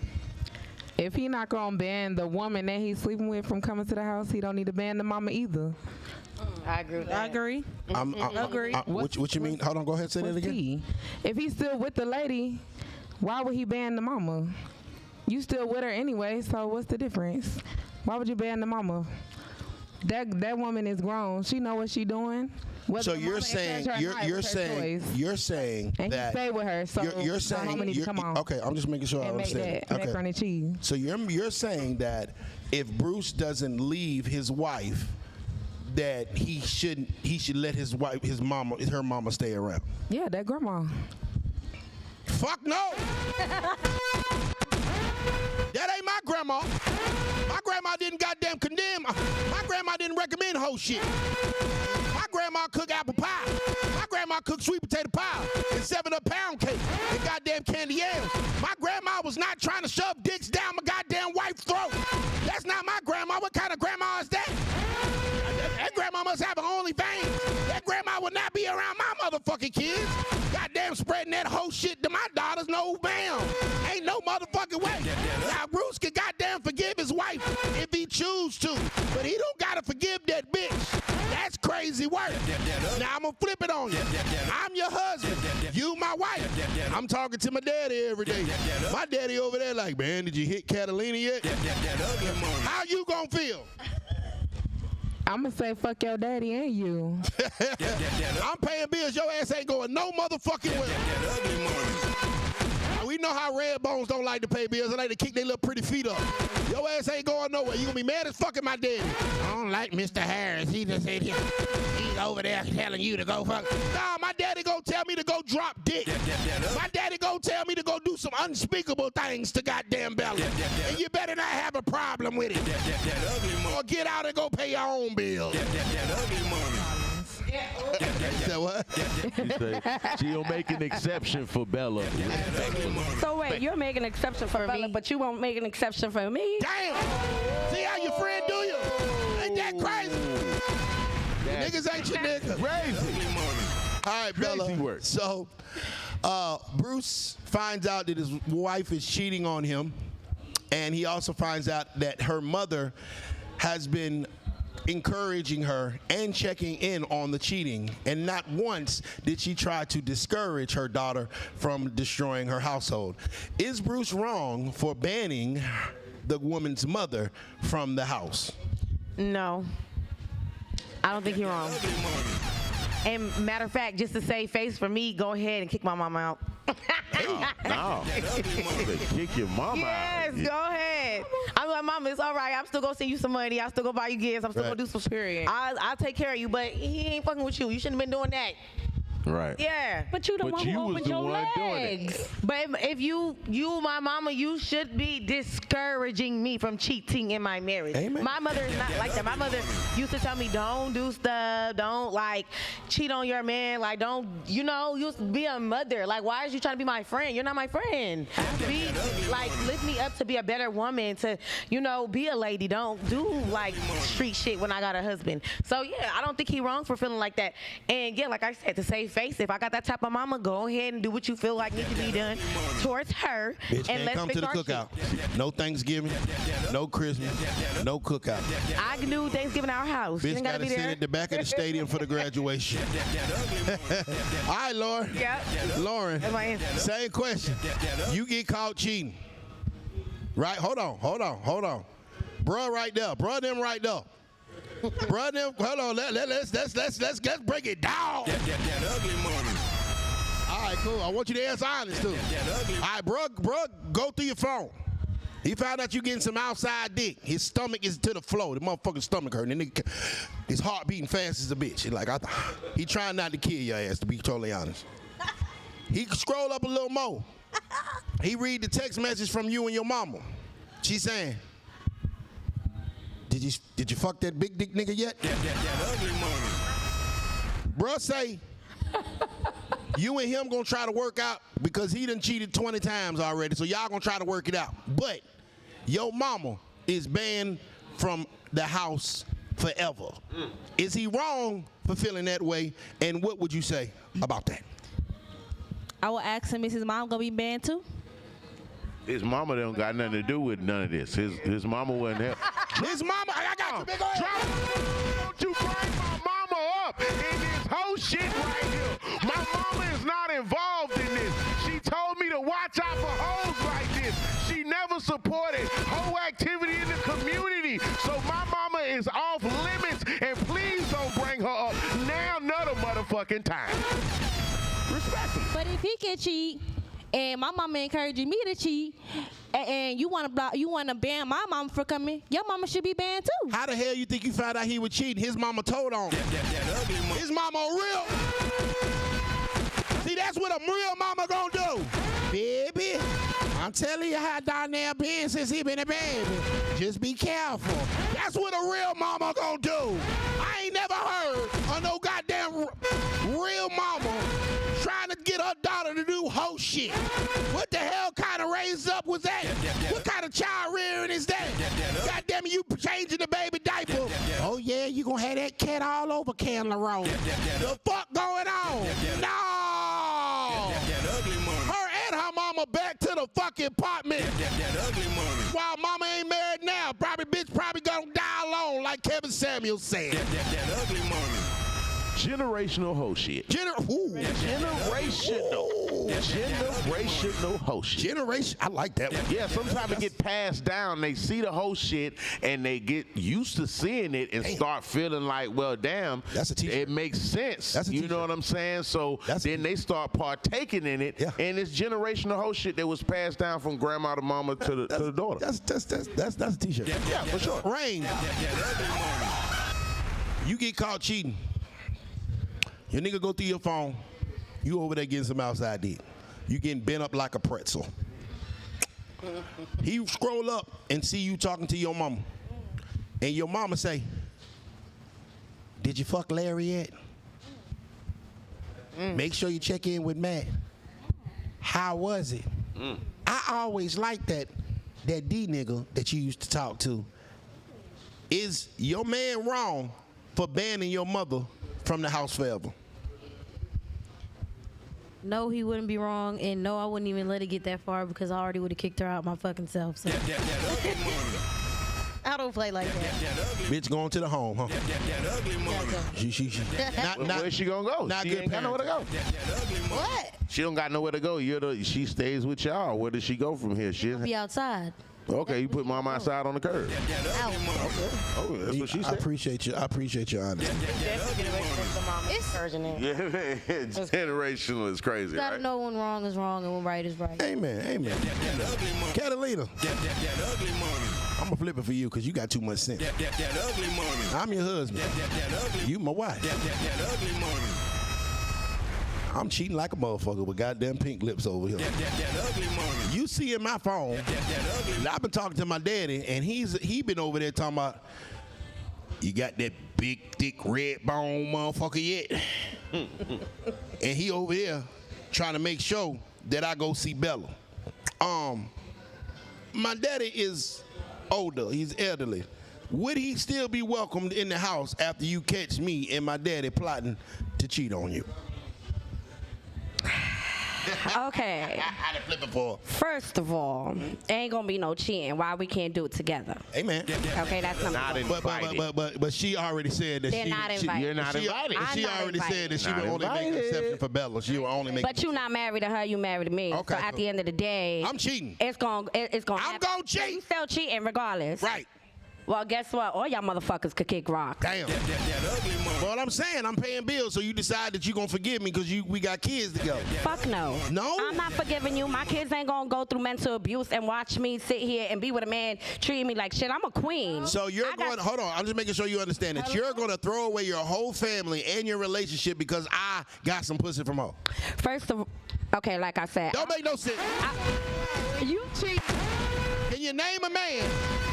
If he not gonna ban the woman that he's sleeping with from coming to the house, he don't need to ban the mama either. I agree with that. I agree. Agree. What you mean? Hold on, go ahead, say that What's again. he? If he's still with the lady, why would he ban the mama? You still with her anyway, so what's the difference? Why would you ban the mama? That woman is grown. She know what she doing. Whether So the you're mama saying accepts her or not, you're it's her saying choice. you're saying And that he stay with her, so you're the saying mama need to come on okay. I'm just making sure I and make understand. that macaroni and cheese. So you're saying that if Bruce doesn't leave his wife, that he should let his mama stay around. Yeah, that grandma. Fuck no. That ain't my grandma. My grandma didn't goddamn condemn. My grandma didn't recommend whole shit. My grandma cooked apple pie. My grandma cooked sweet potato pie and 7-Up pound cake and goddamn candy yams. My grandma was not trying to shove dicks down my goddamn wife's throat. That's not my grandma. What kind of grandma is that? That grandma must have an OnlyFans. That grandma would not be around my motherfucking kids. Goddamn spreading that whole shit to my daughters. No, ma'am. Ain't no motherfucking way. Now, Bruce can goddamn forgive his wife if he choose to, but he don't gotta forgive that bitch. That's crazy work. Now, I'm gonna flip it on you. I'm your husband. You my wife. I'm talking to my daddy every day. My daddy over there like, man, did you hit Catalina yet? How you gonna feel? I'm gonna say fuck your daddy and you. I'm paying bills. Your ass ain't going no motherfucking way. We know how red bones don't like to pay bills. They like to kick their little pretty feet up. Your ass ain't going nowhere. You gonna be mad as fucking my daddy. I don't like Mr. Harris. He just said he's over there telling you to go fuck. Nah, my daddy gonna tell me to go drop dick. My daddy gonna tell me to go do some unspeakable things to goddamn Bella. And you better not have a problem with it. Or get out and go pay your own bills. That what? She don't make an exception for Bella. So wait, you're making an exception for Bella, but you won't make an exception for me? Damn! See how your friend do you? Ain't that crazy? Niggas ain't your niggas. Crazy. All right, Bella. Crazy work. So, Bruce finds out that his wife is cheating on him, and he also finds out that her mother has been encouraging her and checking in on the cheating, and not once did she try to discourage her daughter from destroying her household. Is Bruce wrong for banning the woman's mother from the house? No. I don't think you're wrong. And matter of fact, just to save face for me, go ahead and kick my mama out. No. Kick your mama Yes, out. go ahead. I'm like, Mama, it's all right. I'm still gonna send you some money. I'll still go buy you gifts. I'm still gonna do some. Period. I'll take care of you, but he ain't fucking with you. You shouldn't have been doing that. Right. Yeah. But you the But one you who was opened the your one doing it. legs. But if you my mama, you should be discouraging me from cheating in my marriage. Amen. My mother is not like that. My mother used to tell me, don't do stuff, don't like cheat on your man, like don't, you know, you be a mother. Like, why is you trying to be my friend? You're not my friend. Be like, lift me up to be a better woman, to, you know, be a lady. Don't do like street shit when I got a husband. So yeah, I don't think he wrong for feeling like that. And yeah, like I said, to save face, if I got that type of mama, go ahead and do what you feel like needs to be done towards her. Bitch And can't let's come fix to the our cookout. No Thanksgiving, no Christmas, no cookout. shit. I can do Thanksgiving at our house. You Bitch ain't gotta gotta be sit there. at the back of the stadium for the graduation. All right, Lauren. Yep. Lauren, That's my answer. same question. You get caught cheating. Right? Hold on. Bruh right there. Bruh them right there. Bruh them, hold on. Let's break it down. All right, cool. I want you to answer honest too. All right, bruh, go through your phone. He found out you getting some outside dick. His stomach is to the floor. The motherfucking stomach hurting. And his heart beating fast as a bitch. He trying not to kill your ass, to be totally honest. He scroll up a little more. He read the text message from you and your mama. She saying, did you fuck that big dick nigga yet? Bruh say, you and him gonna try to work out because he done cheated 20 times already, so y'all gonna try to work it out. But your mama is banned from the house forever. Is he wrong for feeling that way? And what would you say about that? I will ask him, is his mom gonna be banned too? His mama don't got nothing to do with none of this. His mama wasn't here. His mama, I got you, big old ass. Don't you bring my mama up in this whole shit right here. My mama is not involved in this. She told me to watch out for hoes like this. She never supported hoe activity in the community. So my mama is off limits, and please don't bring her up now another motherfucking time. Respectfully. But if he can cheat, and my mama encouraging me to cheat, and you want to ban my mama for coming, your mama should be banned too. How the hell you think you found out he was cheating? His mama told on him. His mama real. See, that's what a real mama gonna do. Baby, I'm telling you how Donnell been since he been a baby. Just be careful. That's what a real mama gonna do. I ain't never heard of no goddamn real mama trying to get her daughter to do hoe shit. What the hell kind of raise up was that? What kind of child rearing is that? Goddamn it, you changing the baby diaper. Oh yeah, you gonna have that cat all over Candler Road. The fuck going on? No! Her and her mama back to the fucking apartment. While mama ain't married now, bitch probably gonna die alone, like Kevin Samuels said. Generational hoe shit. Generational hoe shit. Generation, I like that one. Yeah, sometimes it get passed down. They see the whole shit and they get used to seeing it and start feeling like, well, damn, that's a t-shirt. It makes sense. That's a you know what I'm saying? So then they start partaking in it, and it's generational whole shit that was passed down from grandma to mama to the daughter. That's a t-shirt. Yeah, for sure. Rain. You get caught cheating. Your nigga go through your phone. You over there getting some outside dick. You getting bent up like a pretzel. He scroll up and see you talking to your mama. And your mama say, did you fuck Larry yet? Make sure you check in with Matt. How was it? I always liked that D nigga that you used to talk to. Is your man wrong for banning your mother from the house forever? No, he wouldn't be wrong, and no, I wouldn't even let it get that far because I already would have kicked her out my fucking self. So. I don't play like that. Bitch going to the home, huh? Where's she gonna go? Not She good ain't got nowhere to go. What? She don't got nowhere to go. She stays with y'all. Where does she go from here? She Be outside. Okay, you put mama outside on the curb. Out. Oh, that's what she I said. appreciate your honesty. Generational is crazy. You gotta right? know when wrong is wrong and when right is right. Amen. Catalina. I'm gonna flip it for you because you got too much sense. I'm your husband. You my wife. I'm cheating like a motherfucker with goddamn pink lips over here. You see in my phone, I've been talking to my daddy, and he been over there talking about, you got that big, thick, red bone motherfucker yet? And he over here trying to make sure that I go see Bella. My daddy is older. He's elderly. Would he still be welcomed in the house after you catch me and my daddy plotting to cheat on you? Okay. First of all, ain't gonna be no cheating. Why we can't do it together? Amen. Okay, that's number one. But she already said that They're not invited. You're not invited. She I'm not already invited. said that she Not would only make an invited. exception for Bella. She will only make. But you not married to her, you married to me. Okay, So at cool. the end of the day, I'm cheating. It's gonna I'm happen. gonna cheat. You still cheating regardless. Right. Well, guess what? All y'all motherfuckers could kick rocks. Damn. Well, I'm saying I'm paying bills, so you decide that you're gonna forgive me because we got kids together. Fuck no. No? I'm not forgiving you. My kids ain't gonna go through mental abuse and watch me sit here and be with a man treating me like shit. I'm a queen. So you're going. Hold on. I'm just making sure you understand that you're going to throw away your whole family and your relationship because I got some pussy from her. First of, okay, like I said, Don't make no sense. you cheat. Can you name a man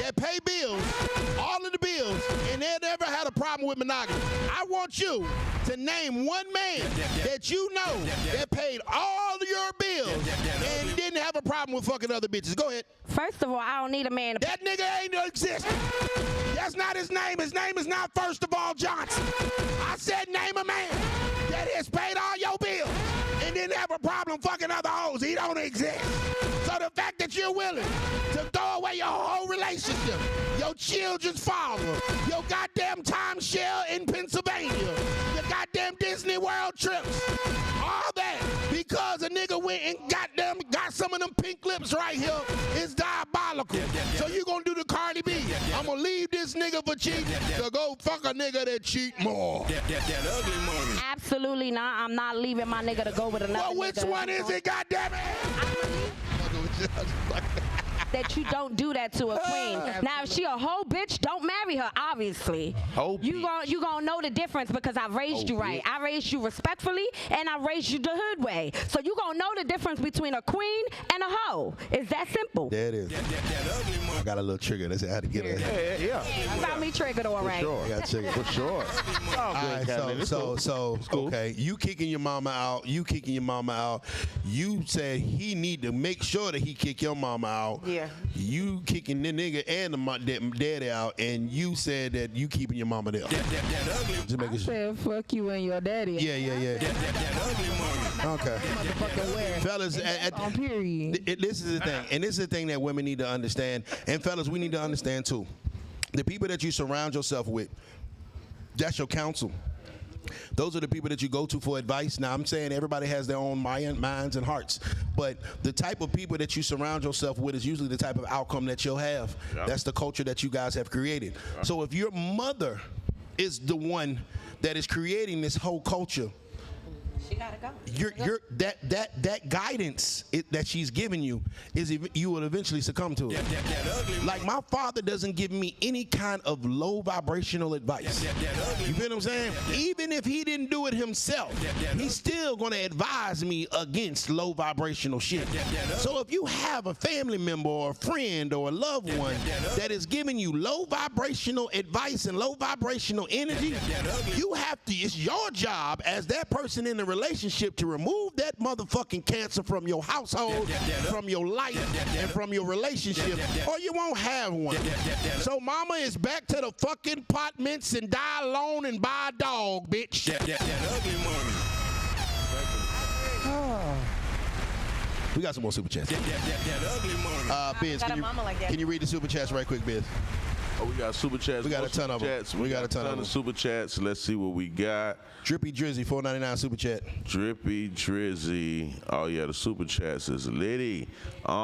that pay bills, all of the bills, and they never had a problem with monogamy? I want you to name one man that you know that paid all your bills and didn't have a problem with fucking other bitches. Go ahead. First of all, I don't need a man. That nigga ain't no exist. That's not his name. His name is not First of All Johnson. I said name a man that has paid all your bills and didn't have a problem fucking other hoes. He don't exist. So the fact that you're willing to throw away your whole relationship, your children's father, your goddamn timeshare in Pennsylvania, your goddamn Disney World trips, all that because a nigga went and got some of them pink lips right here is diabolical. So you gonna do the Cardi B. I'm gonna leave this nigga for cheating to go fuck a nigga that cheat more. That ugly money. Absolutely not. I'm not leaving my nigga to go with another Well, which nigga. one is it, goddammit? That you don't do that to a queen. Now, if she a whole bitch, don't marry her, obviously. Whole you gonna know the difference because I raised you right. I raised you respectfully, and I raised you the hood way. So you gonna know the difference between a queen and a hoe. It's that simple. There it is. I got a little trigger. That's how to get it. Yeah. You got me triggered all right. Sure. I got triggered. For sure. All right, so okay, you kicking your mama out. You said he need to make sure that he kick your mama out. Yeah. You kicking the nigga and the daddy out, and you said that you keeping your mama there. Just I making sure. said fuck you and your daddy. Yeah. Okay. Motherfucker where? Fellas, On period. this is the thing, and this is the thing that women need to understand, and fellas, we need to understand too. The people that you surround yourself with, that's your counsel. Those are the people that you go to for advice. Now, I'm saying everybody has their own minds and hearts, but the type of people that you surround yourself with is usually the type of outcome that you'll have. Yeah. That's the culture that you guys have created. Yeah. So if your mother is the one that is creating this whole culture, She gotta go. That guidance that she's giving you is you will eventually succumb to it. Like my father doesn't give me any kind of low vibrational advice. You feel what I'm saying? Even if he didn't do it himself, he's still gonna advise me against low vibrational shit. So if you have a family member or a friend or a loved one that is giving you low vibrational advice and low vibrational energy, you have to. It's your job as that person in the relationship to remove that motherfucking cancer from your household, from your life, and from your relationship, or you won't have one. So mama is back to the fucking pot mints and die alone and buy a dog, bitch. We got some more super chats. Biz, can you read the super chats right quick, Biz? Oh, we got super chats. We got a ton of them. We got a ton of super chats. Let's see what we got. Drippy Drizzy, $4.99 super chat. Drippy Drizzy. Oh yeah, the super chats is litty. I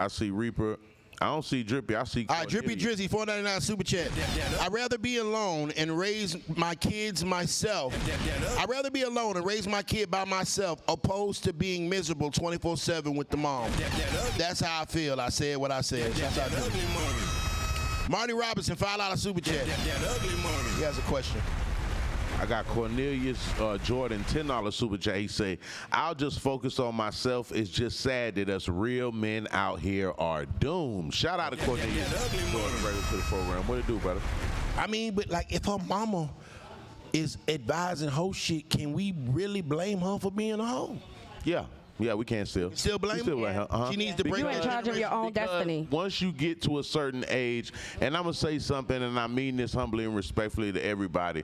see Reaper. I don't see Drippy. I see. All right, Drippy Drizzy, $4.99 super chat. I'd rather be alone and raise my kids myself. I'd rather be alone and raise my kid by myself, opposed to being miserable 24/7 with the mom. That's how I feel. I said what I said. That's how I feel. Marty Robinson, $5 super chat. He has a question. I got Cornelius Jordan, $10 super chat. He say, I'll just focus on myself. It's just sad that us real men out here are doomed. Shout out to Cornelius Jordan, right to the program. What it do, brother? I mean, but like if her mama is advising hoe shit, can we really blame her for being a hoe? Yeah. Yeah, we can't still. Still blame her? Uh-huh. She needs to break You in charge of your own destiny. Once you get to a certain age, and I'm going to say something, and I mean this humbly and respectfully to everybody,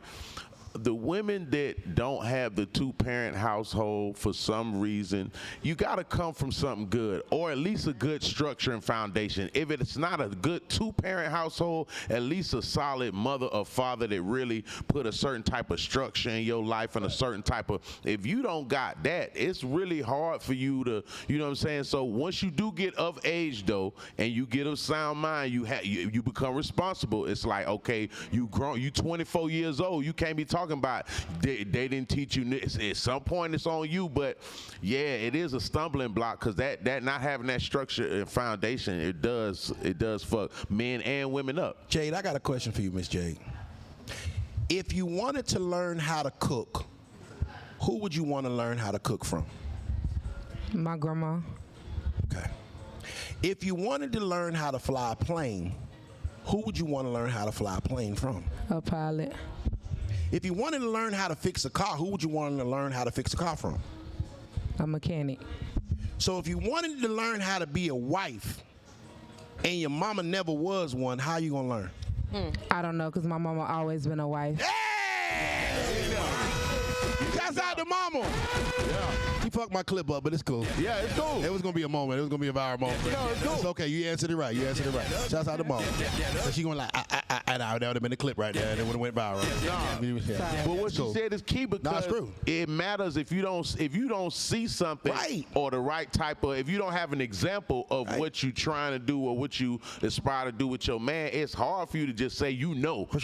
the women that don't have the two-parent household for some reason, you got to come from something good, or at least a good structure and foundation. If it's not a good two-parent household, at least a solid mother or father that really put a certain type of structure in your life and a certain type of, if you don't got that, it's really hard for you to, you know what I'm saying? So once you do get of age though, and you get a sound mind, you become responsible. It's like, okay, you grown, you 24 years old, you can't be talking about they didn't teach you. At some point it's on you, but yeah, it is a stumbling block because that not having that structure and foundation, it does fuck men and women up. Jade, I got a question for you, Miss Jade. If you wanted to learn how to cook, who would you want to learn how to cook from? My grandma. Okay. If you wanted to learn how to fly a plane, who would you want to learn how to fly a plane from? A pilot. If you wanted to learn how to fix a car, who would you want to learn how to fix a car from? A mechanic. So if you wanted to learn how to be a wife and your mama never was one, how you gonna learn? I don't know, because my mama always been a wife. Shouts out to mama. Yeah. He fucked my clip up, but it's cool. Yeah, it's cool. It was gonna be a moment. It was gonna be a viral moment. No, it's cool. It's okay. You answered it right. Shouts out to mama. So she going like, that would have been the clip right there, and it would have went viral. Yeah. But what she said is key because it matters if you don't see something or the right type of, if you don't have an example of what you trying to do or what you aspire to do with your man, it's hard for you to just say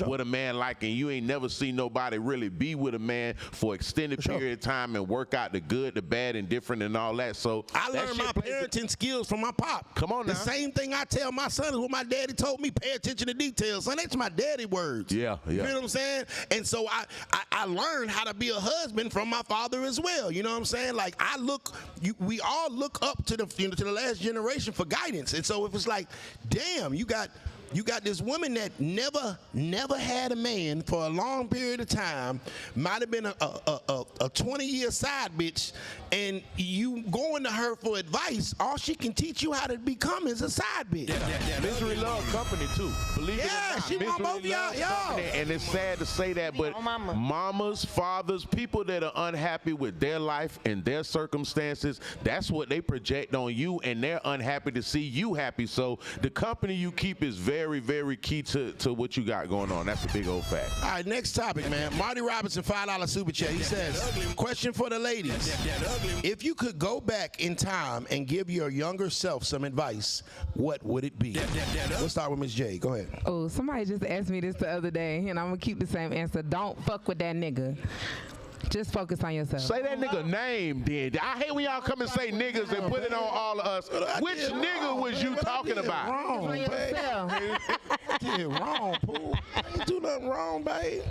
what a man like, and you ain't never seen nobody really be with a man for extended period of time and work out the good, the bad, and different and all that. So I learned my parenting skills from my pop. Come on now. The same thing I tell my son is what my daddy told me. Pay attention to details. Son, that's my daddy words. Yeah. You know what I'm saying? And so I learned how to be a husband from my father as well. You know what I'm saying? Like we all look up to the last generation for guidance. And so if it's like, damn, you got this woman that never had a man for a long period of time, might have been a 20-year side bitch, and you going to her for advice, all she can teach you how to become is a side bitch. Misery love company too. Believe it or not. She want both y'all. And it's sad to say that, but mamas, fathers, people that are unhappy with their life and their circumstances, that's what they project on you, and they're unhappy to see you happy. So the company you keep is very, very key to what you got going on. That's a big old fact. All right, next topic, man. Marty Robinson, $5 super chat. He says, question for the ladies. If you could go back in time and give your younger self some advice, what would it be? We'll start with Miss J. Go ahead. Oh, somebody just asked me this the other day, and I'm going to keep the same answer. Don't fuck with that nigga. Just focus on yourself. Say that nigga name, then. I hate when y'all come and say niggas and put it on all of us. Which nigga was you talking about? Wrong, babe. Yeah, wrong, Pooh. I ain't do nothing wrong, babe.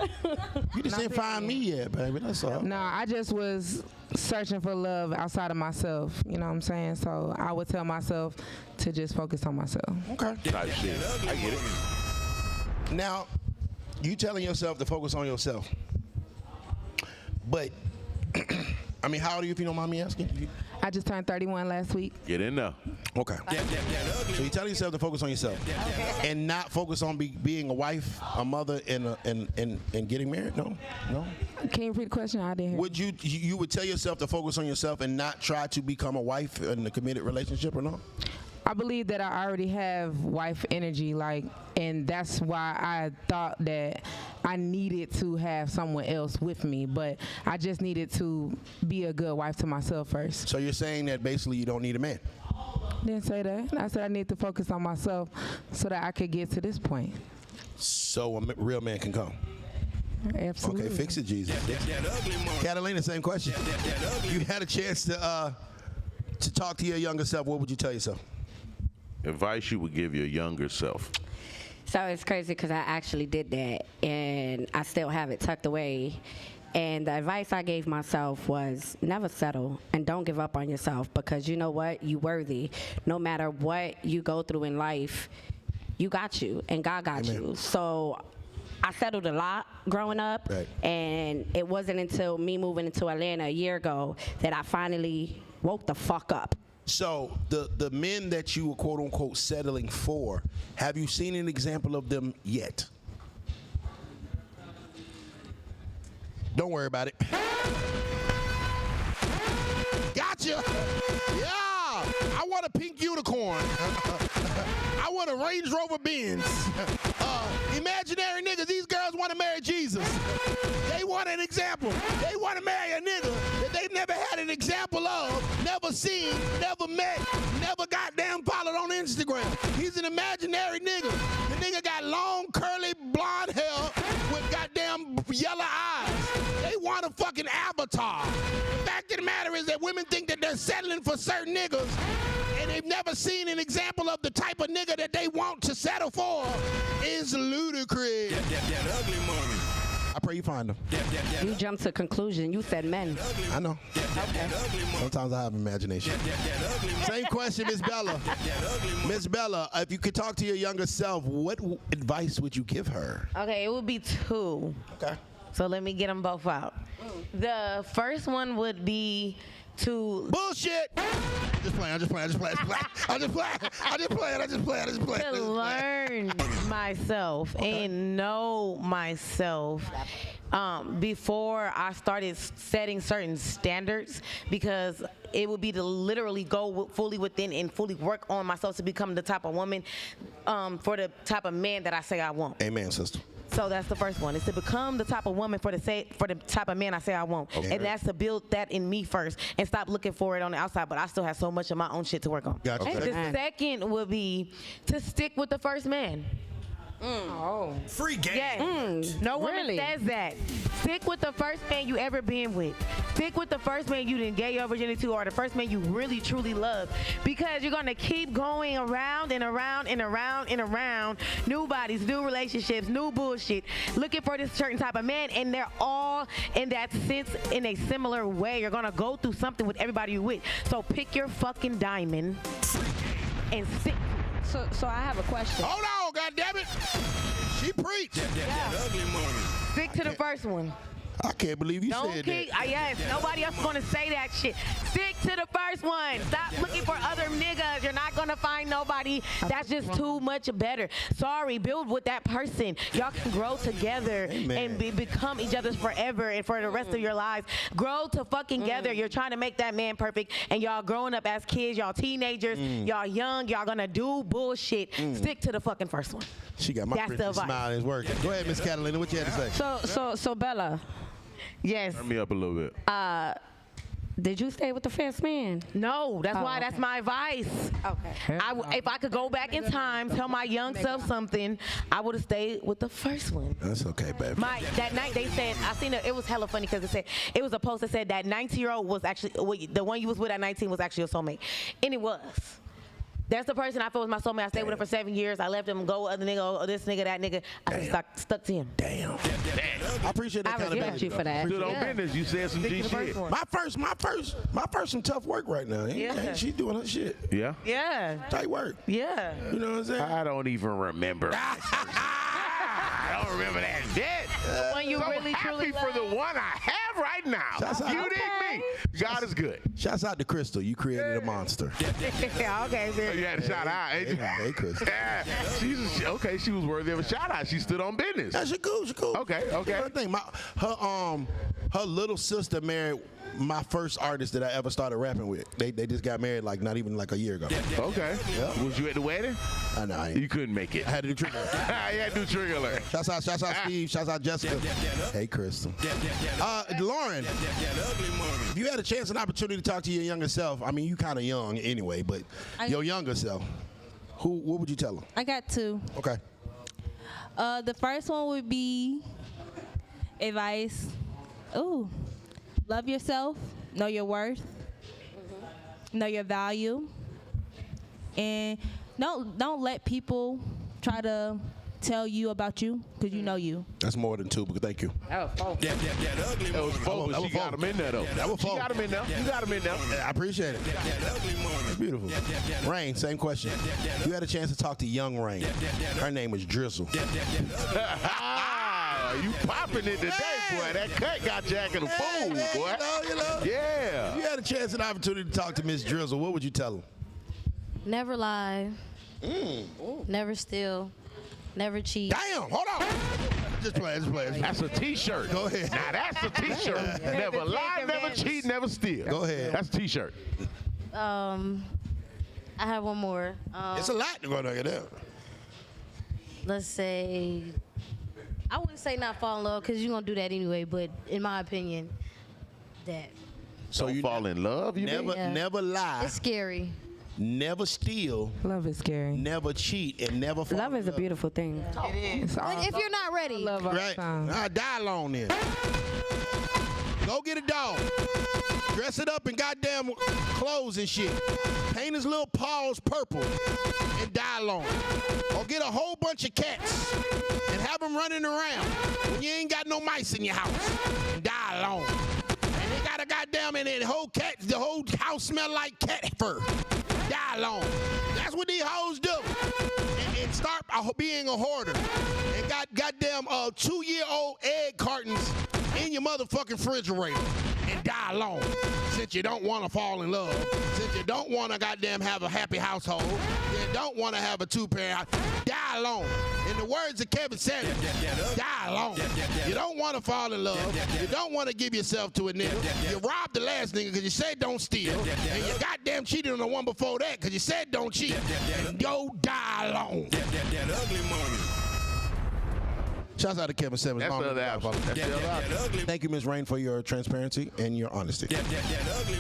You just ain't find me yet, baby. That's all. No, I just was searching for love outside of myself. You know what I'm saying? So I would tell myself to just focus on myself. Okay. Type shit. I get it. Now, you telling yourself to focus on yourself. But, I mean, how old are you if you don't mind me asking? I just turned 31 last week. Get in there. Okay. So you tell yourself to focus on yourself and not focus on being a wife, a mother, and getting married? No? Can you repeat the question? I didn't hear. Would you would tell yourself to focus on yourself and not try to become a wife in a committed relationship or no? I believe that I already have wife energy, and that's why I thought that I needed to have someone else with me, but I just needed to be a good wife to myself first. So you're saying that basically you don't need a man? Didn't say that. I said I need to focus on myself so that I could get to this point. So a real man can come? Absolutely. Okay, fix it, Jesus. Catalina, same question. You had a chance to talk to your younger self. What would you tell yourself? Advice you would give your younger self. So it's crazy because I actually did that, and I still have it tucked away. And the advice I gave myself was never settle and don't give up on yourself, because you know what? You worthy. No matter what you go through in life, you got you and God got you. So I settled a lot growing up, and it wasn't until me moving into Atlanta a year ago that I finally woke the fuck up. So the men that you were quote unquote settling for, have you seen an example of them yet? Don't worry about it. Gotcha. Yeah. I want a pink unicorn. I want a Range Rover Benz. Imaginary niggas, these girls want to marry Jesus. They want an example. They want to marry a nigga that they've never had an example of, never seen, never met, never goddamn followed on Instagram. He's an imaginary nigga. The nigga got long, curly, blonde hair with goddamn yellow eyes. They want a fucking avatar. The fact of the matter is that women think that they're settling for certain niggas, and they've never seen an example of the type of nigga that they want to settle for is ludicrous. That ugly money. I pray you find them. You jumped to conclusion. You said men. I know. Sometimes I have imagination. Same question, Miss Bella. Miss Bella, if you could talk to your younger self, what advice would you give her? Okay, it would be two. Okay. So let me get them both out. The first one would be to bullshit. I just play. To learn myself and know myself before I started setting certain standards, because it would be to literally go fully within and fully work on myself to become the type of woman for the type of man that I say I want. Amen, sister. So that's the first one, is to become the type of woman for the type of man I say I want. Okay. And that's to build that in me first and stop looking for it on the outside, but I still have so much of my own shit to work on. Gotcha. Okay. The second would be to stick with the first man. Free game. Yes. No woman says that. Stick with the first man you ever been with. Stick with the first man you didn't gave your virginity to, or the first man you really truly love, because you're gonna keep going around and around and around and around, new bodies, new relationships, new bullshit, looking for this certain type of man, and they're all in that sense in a similar way. You're gonna go through something with everybody you with. So pick your fucking diamond and stick. So I have a question. Hold on, goddammit. She preached. That ugly money. Stick to the first one. I can't believe you Don't said keep, that. yes, nobody else is gonna say that shit. Stick to the first one. Stop looking for other niggas. You're not gonna find nobody that's just too much better. Sorry, build with that person. Y'all can grow together and become each other's forever and for the rest of your lives. Grow to fucking together. You're trying to make that man perfect, and y'all growing up as kids, y'all teenagers, y'all young, y'all gonna do bullshit. Stick to the fucking first one. She got my pretty smile. It's working. Go ahead, Miss Catalina. What you had to say? So Bella. Yes. Turn me up a little bit. Did you stay with the first man? No, that's why that's my advice. Okay. If I could go back in time, tell my young self something, I would have stayed with the first one. That's okay, baby. That night they said, I seen it was hella funny because it was a post that said that 19-year-old was actually, the one you was with at 19 was actually your soulmate. And it was. That's the person I felt was my soulmate. I stayed with him for 7 years. I left him, go other nigga, this nigga, that nigga. I stuck to him. Damn. I appreciate that kind of respect you for that. Stood on business. You said some G shit. My first some tough work right now. Yeah. She doing her shit. Yeah? Yeah. Tight work. Yeah. You know what I'm saying? I don't even remember. I don't remember that shit. When you so really happy truly for the one I have right now. Shouts out. You dig me? God is good. Shouts out to Crystal. You created a monster. Yeah, okay. You had a shout out. Hey, Crystal. Okay, she was worthy of a shout out. She stood on business. Yeah, she cool. Okay. Her thing, her little sister married my first artist that I ever started rapping with. They just got married like not even like a year ago. Okay. Yeah. Was you at the wedding? I know. You couldn't make it. I had to do trigger. You had to do trigger alert. Shouts out Steve. Shouts out Jessica. Hey, Crystal. Lauren, if you had a chance and opportunity to talk to your younger self, I mean, you kind of young anyway, but your younger self, what would you tell her? I got two. Okay. The first one would be advice. Ooh. Love yourself, know your worth, know your value, and don't let people try to tell you about you because you know you. That's more than 2, but thank you. That was 4, but she got him in there, though. That was 4. She got him in there. You got him in there. Yeah, I appreciate it. That's beautiful. Rain, same question. You had a chance to talk to young Rain. Her name is Drizzle. You popping it today, boy. That cut got you acting a fool, boy. You know. Yeah. You had a chance and opportunity to talk to Miss Drizzle. What would you tell her? Never lie. Never steal. Never cheat. Damn, hold on. Just play. That's a T-shirt. Go ahead. Now that's a T-shirt. Never lie, never cheat, never steal. Go ahead. That's a T-shirt. I have one more. It's a lot to go there. Let's say, I wouldn't say not fall in love because you're going to do that anyway, but in my opinion, that. So you fall in love, you never, mean? Yeah. never lie, It's scary. never steal, Love is scary. never cheat, and never fall Love in is a beautiful thing. It's all If you're not ready. love all the Right. time. Die alone then. Go get a dog. Dress it up in goddamn clothes and shit. Paint his little paws purple and die alone. Or get a whole bunch of cats and have them running around when you ain't got no mice in your house and die alone. And they got a goddamn, and the whole house smell like cat fur. Die alone. That's what these hoes do. And start being a hoarder. And got goddamn 2-year-old egg cartons in your motherfucking refrigerator and die alone. Since you don't want to fall in love, since you don't want to goddamn have a happy household, you don't want to have a 2-parent, die alone. In the words of Kevin Sanders, die alone. You don't want to fall in love. You don't want to give yourself to a nigga. You robbed the last nigga because you said don't steal. And you goddamn cheated on the one before that because you said don't cheat. And yo, die alone. That ugly money. Shouts out to Kevin Simmons. That's the other option. That's the other option. Thank you, Ms. Rain, for your transparency and your honesty.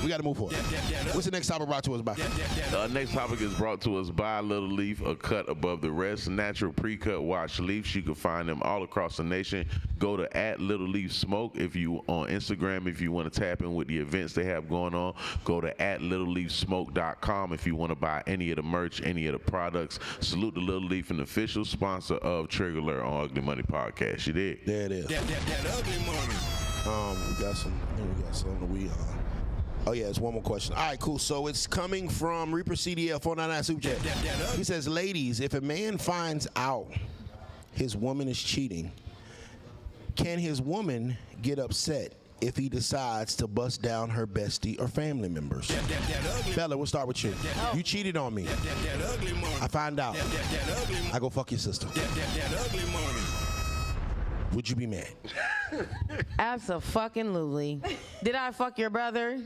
We got to move forward. What's the next topic brought to us by? The next topic is brought to us by Little Leaf, a cut above the rest. Natural pre-cut wash leaves. You can find them all across the nation. Go to @LittleLeafSmoke if you on Instagram. If you want to tap in with the events they have going on, go to @LittleLeafSmoke.com if you want to buy any of the merch, any of the products. Salute the Little Leaf, an official sponsor of Trigger Alert on Ugly Money Podcast. You did. There it is. That ugly money. We got some. Oh yeah, it's one more question. All right, cool. So it's coming from Reaper CDL 499 Super Chat. He says, ladies, if a man finds out his woman is cheating, can his woman get upset if he decides to bust down her bestie or family members? Bella, we'll start with you. You cheated on me. I find out. I go fuck your sister. Would you be mad? Absolutely. Did I fuck your brother?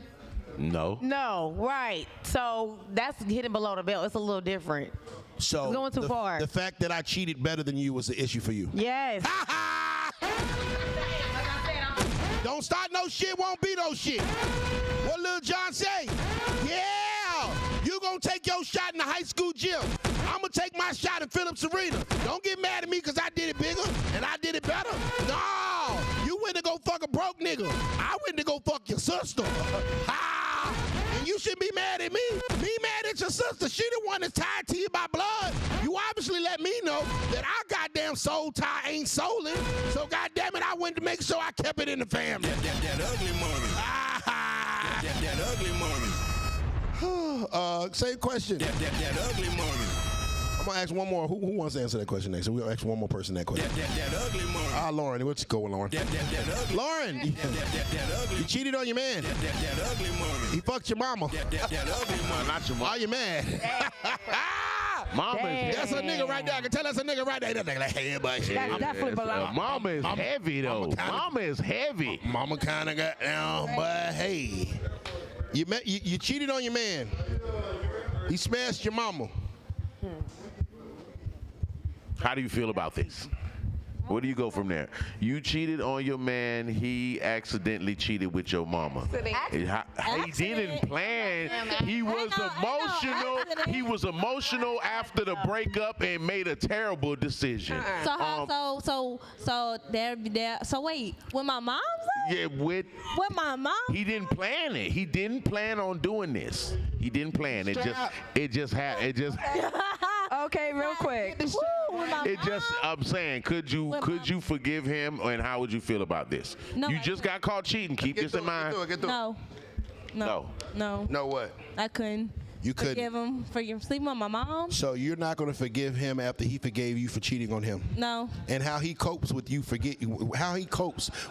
No. No, right. So that's hitting below the belt. It's a little different. So It's going too far. The fact that I cheated better than you was the issue for you. Yes. Don't start no shit, won't be no shit. What Lil Jon say? Yeah, you gonna take your shot in the high school gym. I'm gonna take my shot in Phillips Arena. Don't get mad at me because I did it bigger and I did it better. No, you went to go fuck a broke nigga. I went to go fuck your sister. And you shouldn't be mad at me. Be mad at your sister. She the one that's tied to you by blood. You obviously let me know that our goddamn soul tie ain't souling. So goddamn it, I went to make sure I kept it in the family. That ugly money. That ugly money. Same question. That ugly money. I'm gonna ask one more. Who wants to answer that question next? We'll ask one more person that question. That ugly money. Lauren, what's going, Lauren? That ugly. Lauren, That ugly. you cheated on your man. That ugly money. He fucked your mama. That ugly money. Not your mom. Are you mad? Mama is That's a nigga right there. I can tell that's a nigga right there. That nigga like, hey, but shit. That's definitely below. Mama is heavy though. Mama is heavy. Mama kind of got down, but hey, you cheated on your man. He smashed your mama. How do you feel about this? Where do you go from there? You cheated on your man. He accidentally cheated with your mama. He didn't plan. He was emotional. He was emotional after the breakup and made a terrible decision. So how? So wait. With my mom's? Yeah, with my mom? He didn't plan it. He didn't plan on doing this. He didn't plan. It just happened. Okay, real quick. with my It just, I'm saying, could you forgive him, and how would you feel about this? No, you just got caught cheating. Keep this in mind. No. No. No what? I couldn't. You couldn't. Forgive him for sleeping with my mom? So you're not going to forgive him after he forgave you for cheating on him? No. And how he copes with you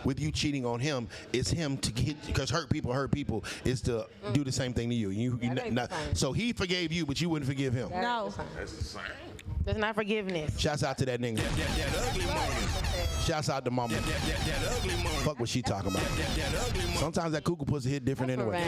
with you cheating on him is him to get, because hurt people is to do the same thing to you. So he forgave you, but you wouldn't forgive him. No. That's the same. That's not forgiveness. Shouts out to that nigga. Shouts out to mama. Fuck what she talking about. Sometimes that cuckoo pussy hit different anyway.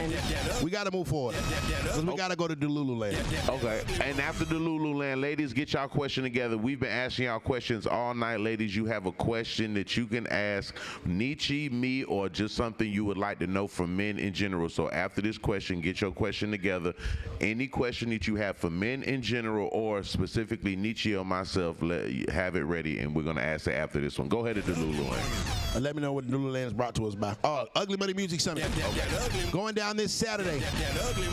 We got to move forward. Because we got to go to Delulu Land. Okay. And after Delulu Land, ladies, get y'all question together. We've been asking y'all questions all night. Ladies, you have a question that you can ask Nichi, me, or just something you would like to know from men in general. So after this question, get your question together. Any question that you have for men in general or specifically Nichi or myself, have it ready, and we're going to ask it after this one. Go ahead to Delulu Land. Let me know what Delulu Land is brought to us by. Ugly Money Music Summit. Going down this Saturday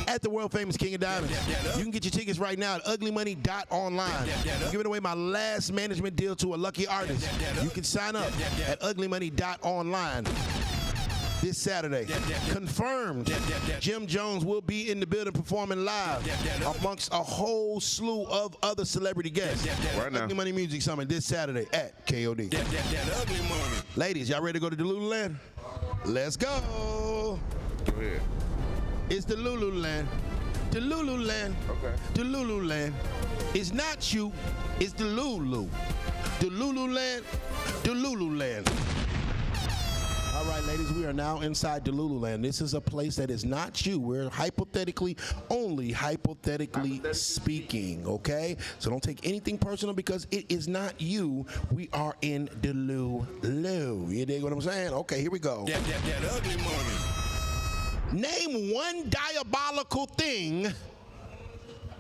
at the world famous King of Diamonds. You can get your tickets right now at uglymoney.online. I'm giving away my last management deal to a lucky artist. You can sign up at uglymoney.online. This Saturday. Confirmed. Jim Jones will be in the building performing live amongst a whole slew of other celebrity guests. Right now. Ugly Money Music Summit this Saturday at KOD. Ladies, y'all ready to go to Delulu Land? Let's go. Go ahead. It's the Lulu Land. The Lulu Land. Okay. The Lulu Land. It's not you. It's the Lulu. The Lulu Land. The Lulu Land. All right, ladies, we are now inside Delulu Land. This is a place that is not you. We're only hypothetically speaking, okay? So don't take anything personal because it is not you. We are in Delulu. You dig what I'm saying? Okay, here we go. That ugly money. Name one diabolical thing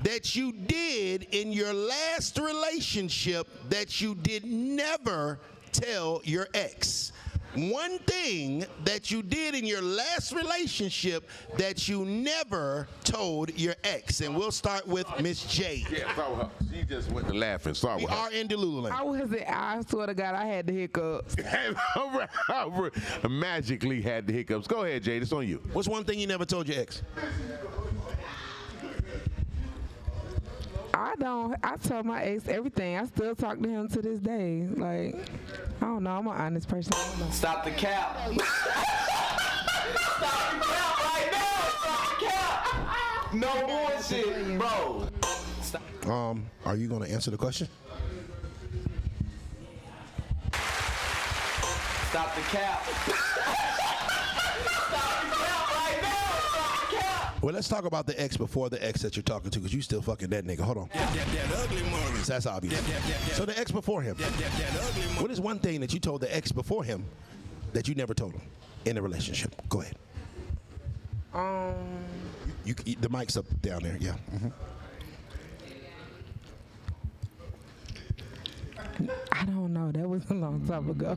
that you did in your last relationship that you did never tell your ex. One thing that you did in your last relationship that you never told your ex. And we'll start with Miss J. Yeah, start with her. She just went to laughing. Start We with her. are in Delulu Land. I swear to God, I had the hiccups. Magically had the hiccups. Go ahead, Jay. It's on you. What's one thing you never told your ex? I told my ex everything. I still talk to him to this day. Like, I don't know. I'm an honest person. Stop the cap. Stop the cap right now. Stop the cap. No bullshit, bro. Are you going to answer the question? Stop the cap. Well, let's talk about the ex before the ex that you're talking to, because you still fucking that nigga. Hold on. That ugly money. So that's obvious. So the ex before him. That ugly money. What is one thing that you told the ex before him that you never told him in a relationship? Go ahead. The mic's up down there. Yeah. I don't know. That was a long time ago.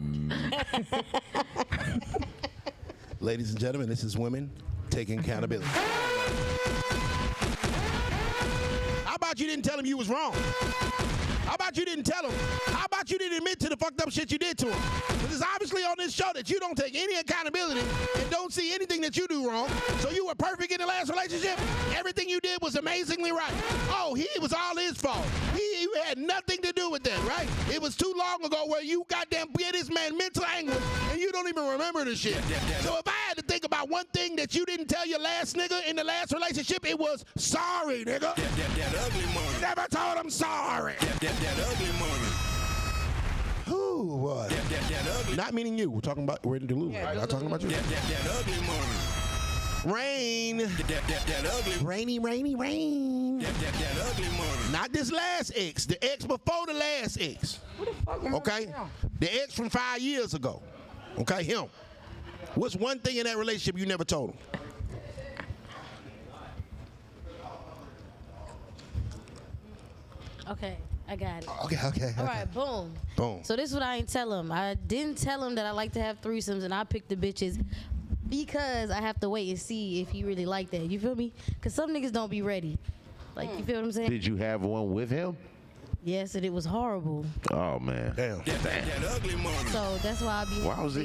Ladies and gentlemen, this is women taking accountability. How about you didn't tell him you was wrong? How about you didn't tell him? How about you didn't admit to the fucked up shit you did to him? Because it's obviously on this show that you don't take any accountability and don't see anything that you do wrong. So you were perfect in the last relationship. Everything you did was amazingly right. Oh, it was all his fault. He had nothing to do with that, right? It was too long ago where you goddamn get this man mental anguish and you don't even remember the shit. So if I had to think about one thing that you didn't tell your last nigga in the last relationship, it was sorry, nigga. That ugly money. Never told him sorry. That ugly money. Who was? That ugly. Not meaning you. We're in Duluth. Right? Not talking about you. That ugly money. Rain. That ugly. Rainy, rainy, rain. That ugly money. Not this last ex. The ex before the last ex. Okay? The ex from 5 years ago. Okay? Him. What's one thing in that relationship you never told him? Okay, I got it. Okay. All right, boom. Boom. So this is what I ain't tell him. I didn't tell him that I like to have threesomes and I pick the bitches because I have to wait and see if he really like that. You feel me? Because some niggas don't be ready. Like, you feel what I'm saying? Did you have one with him? Yes, and it was horrible. Oh man. Damn. So that's why I be. Why was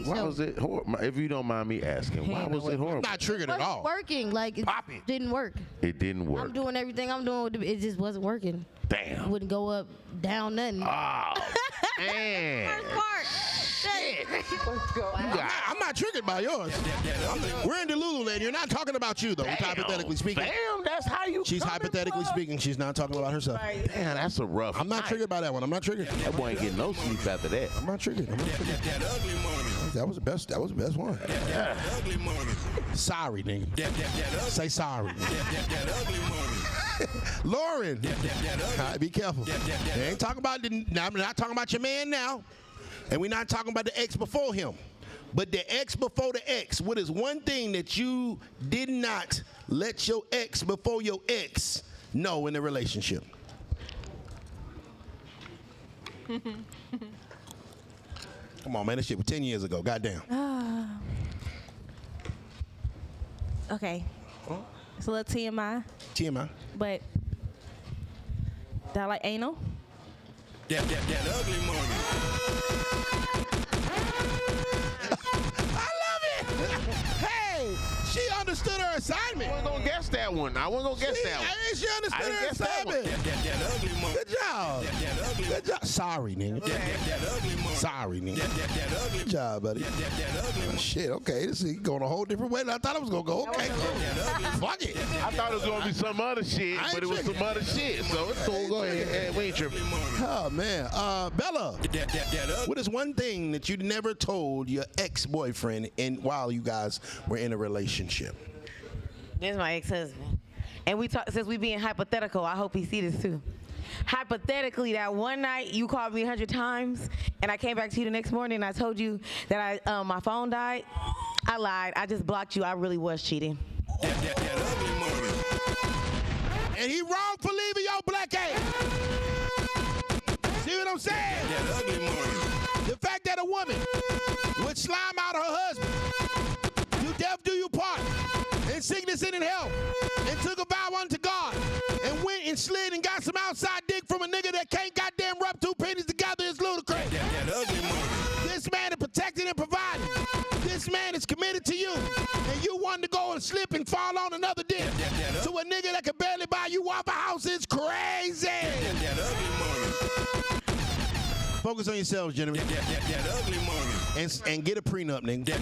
it horrible? If you don't mind me asking, why was it horrible? Not triggered at all. Working like it didn't work. It didn't work. I'm doing everything I'm doing. It just wasn't working. Damn. Wouldn't go up, down, nothing. Oh man. First part. Shit. I'm not triggered by yours. We're in Delululand. You're not talking about you, though. Hypothetically speaking. Damn, that's how you. She's hypothetically speaking. She's not talking about herself. Damn, that's a rough. I'm not triggered by that one. I'm not triggered. That boy ain't getting no sleep after that. I'm not triggered. That was the best. That was the best one. Sorry, nigga. Say sorry. Lauren. All right, be careful. They ain't talking about I'm not talking about your man now, and we're not talking about the ex before him. But the ex before the ex, what is one thing that you did not let your ex before your ex know in the relationship? Come on, man. This shit was 10 years ago. Goddamn. Okay. It's a little TMI, TMI. but that like anal. That ugly money. I love it. Hey, she understood her assignment. I wasn't gonna guess that one. I wasn't gonna guess that one. She understood her assignment. That ugly money. Good job. Good job. Sorry, nigga. Sorry, nigga. Good job, buddy. Oh, shit, okay. This is going a whole different way than I thought it was going to go. Okay, fuck it. I thought it was gonna be some other shit, but it was some other shit. So it's cool. Go ahead. We ain't tripping. Oh, man. Bella, what is one thing that you never told your ex-boyfriend while you guys were in a relationship? This is my ex-husband. And we talk, since we being hypothetical, I hope he see this too. Hypothetically, that one night you called me 100 times, and I came back to you the next morning and I told you that my phone died. I lied. I just blocked you. I really was cheating. And he wrong for leaving your black ass. See what I'm saying? The fact that a woman would slime out her husband, you deaf do you part, in sickness and in health, and took a vow unto God, and went and slid and got some outside dick from a nigga that can't goddamn rub two pennies together is ludicrous. This man is protecting and providing. This man is committed to you, and you wanted to go and slip and fall on another dick. So a nigga that can barely buy you off a house is crazy. Focus on yourselves, gentlemen. And get a prenup, nigga.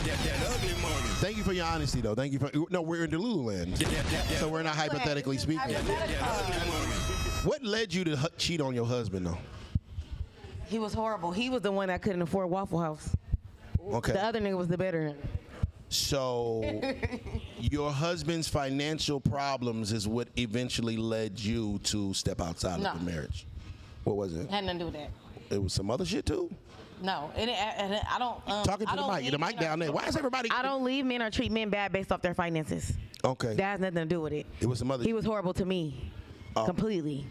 Thank you for your honesty, though. Thank you for. No, we're in Delululand, so we're not hypothetically speaking. What led you to cheat on your husband, though? He was horrible. He was the one that couldn't afford Waffle House. Okay. The other nigga was the better. So your husband's financial problems is what eventually led you to step outside of the marriage. What was it? Had nothing to do with that. It was some other shit too. No, I don't. Talking to the mic. The mic down there. Why is everybody? I don't leave men or treat men bad based off their finances. Okay. That has nothing to do with it. It was some other. He was horrible to me. Completely.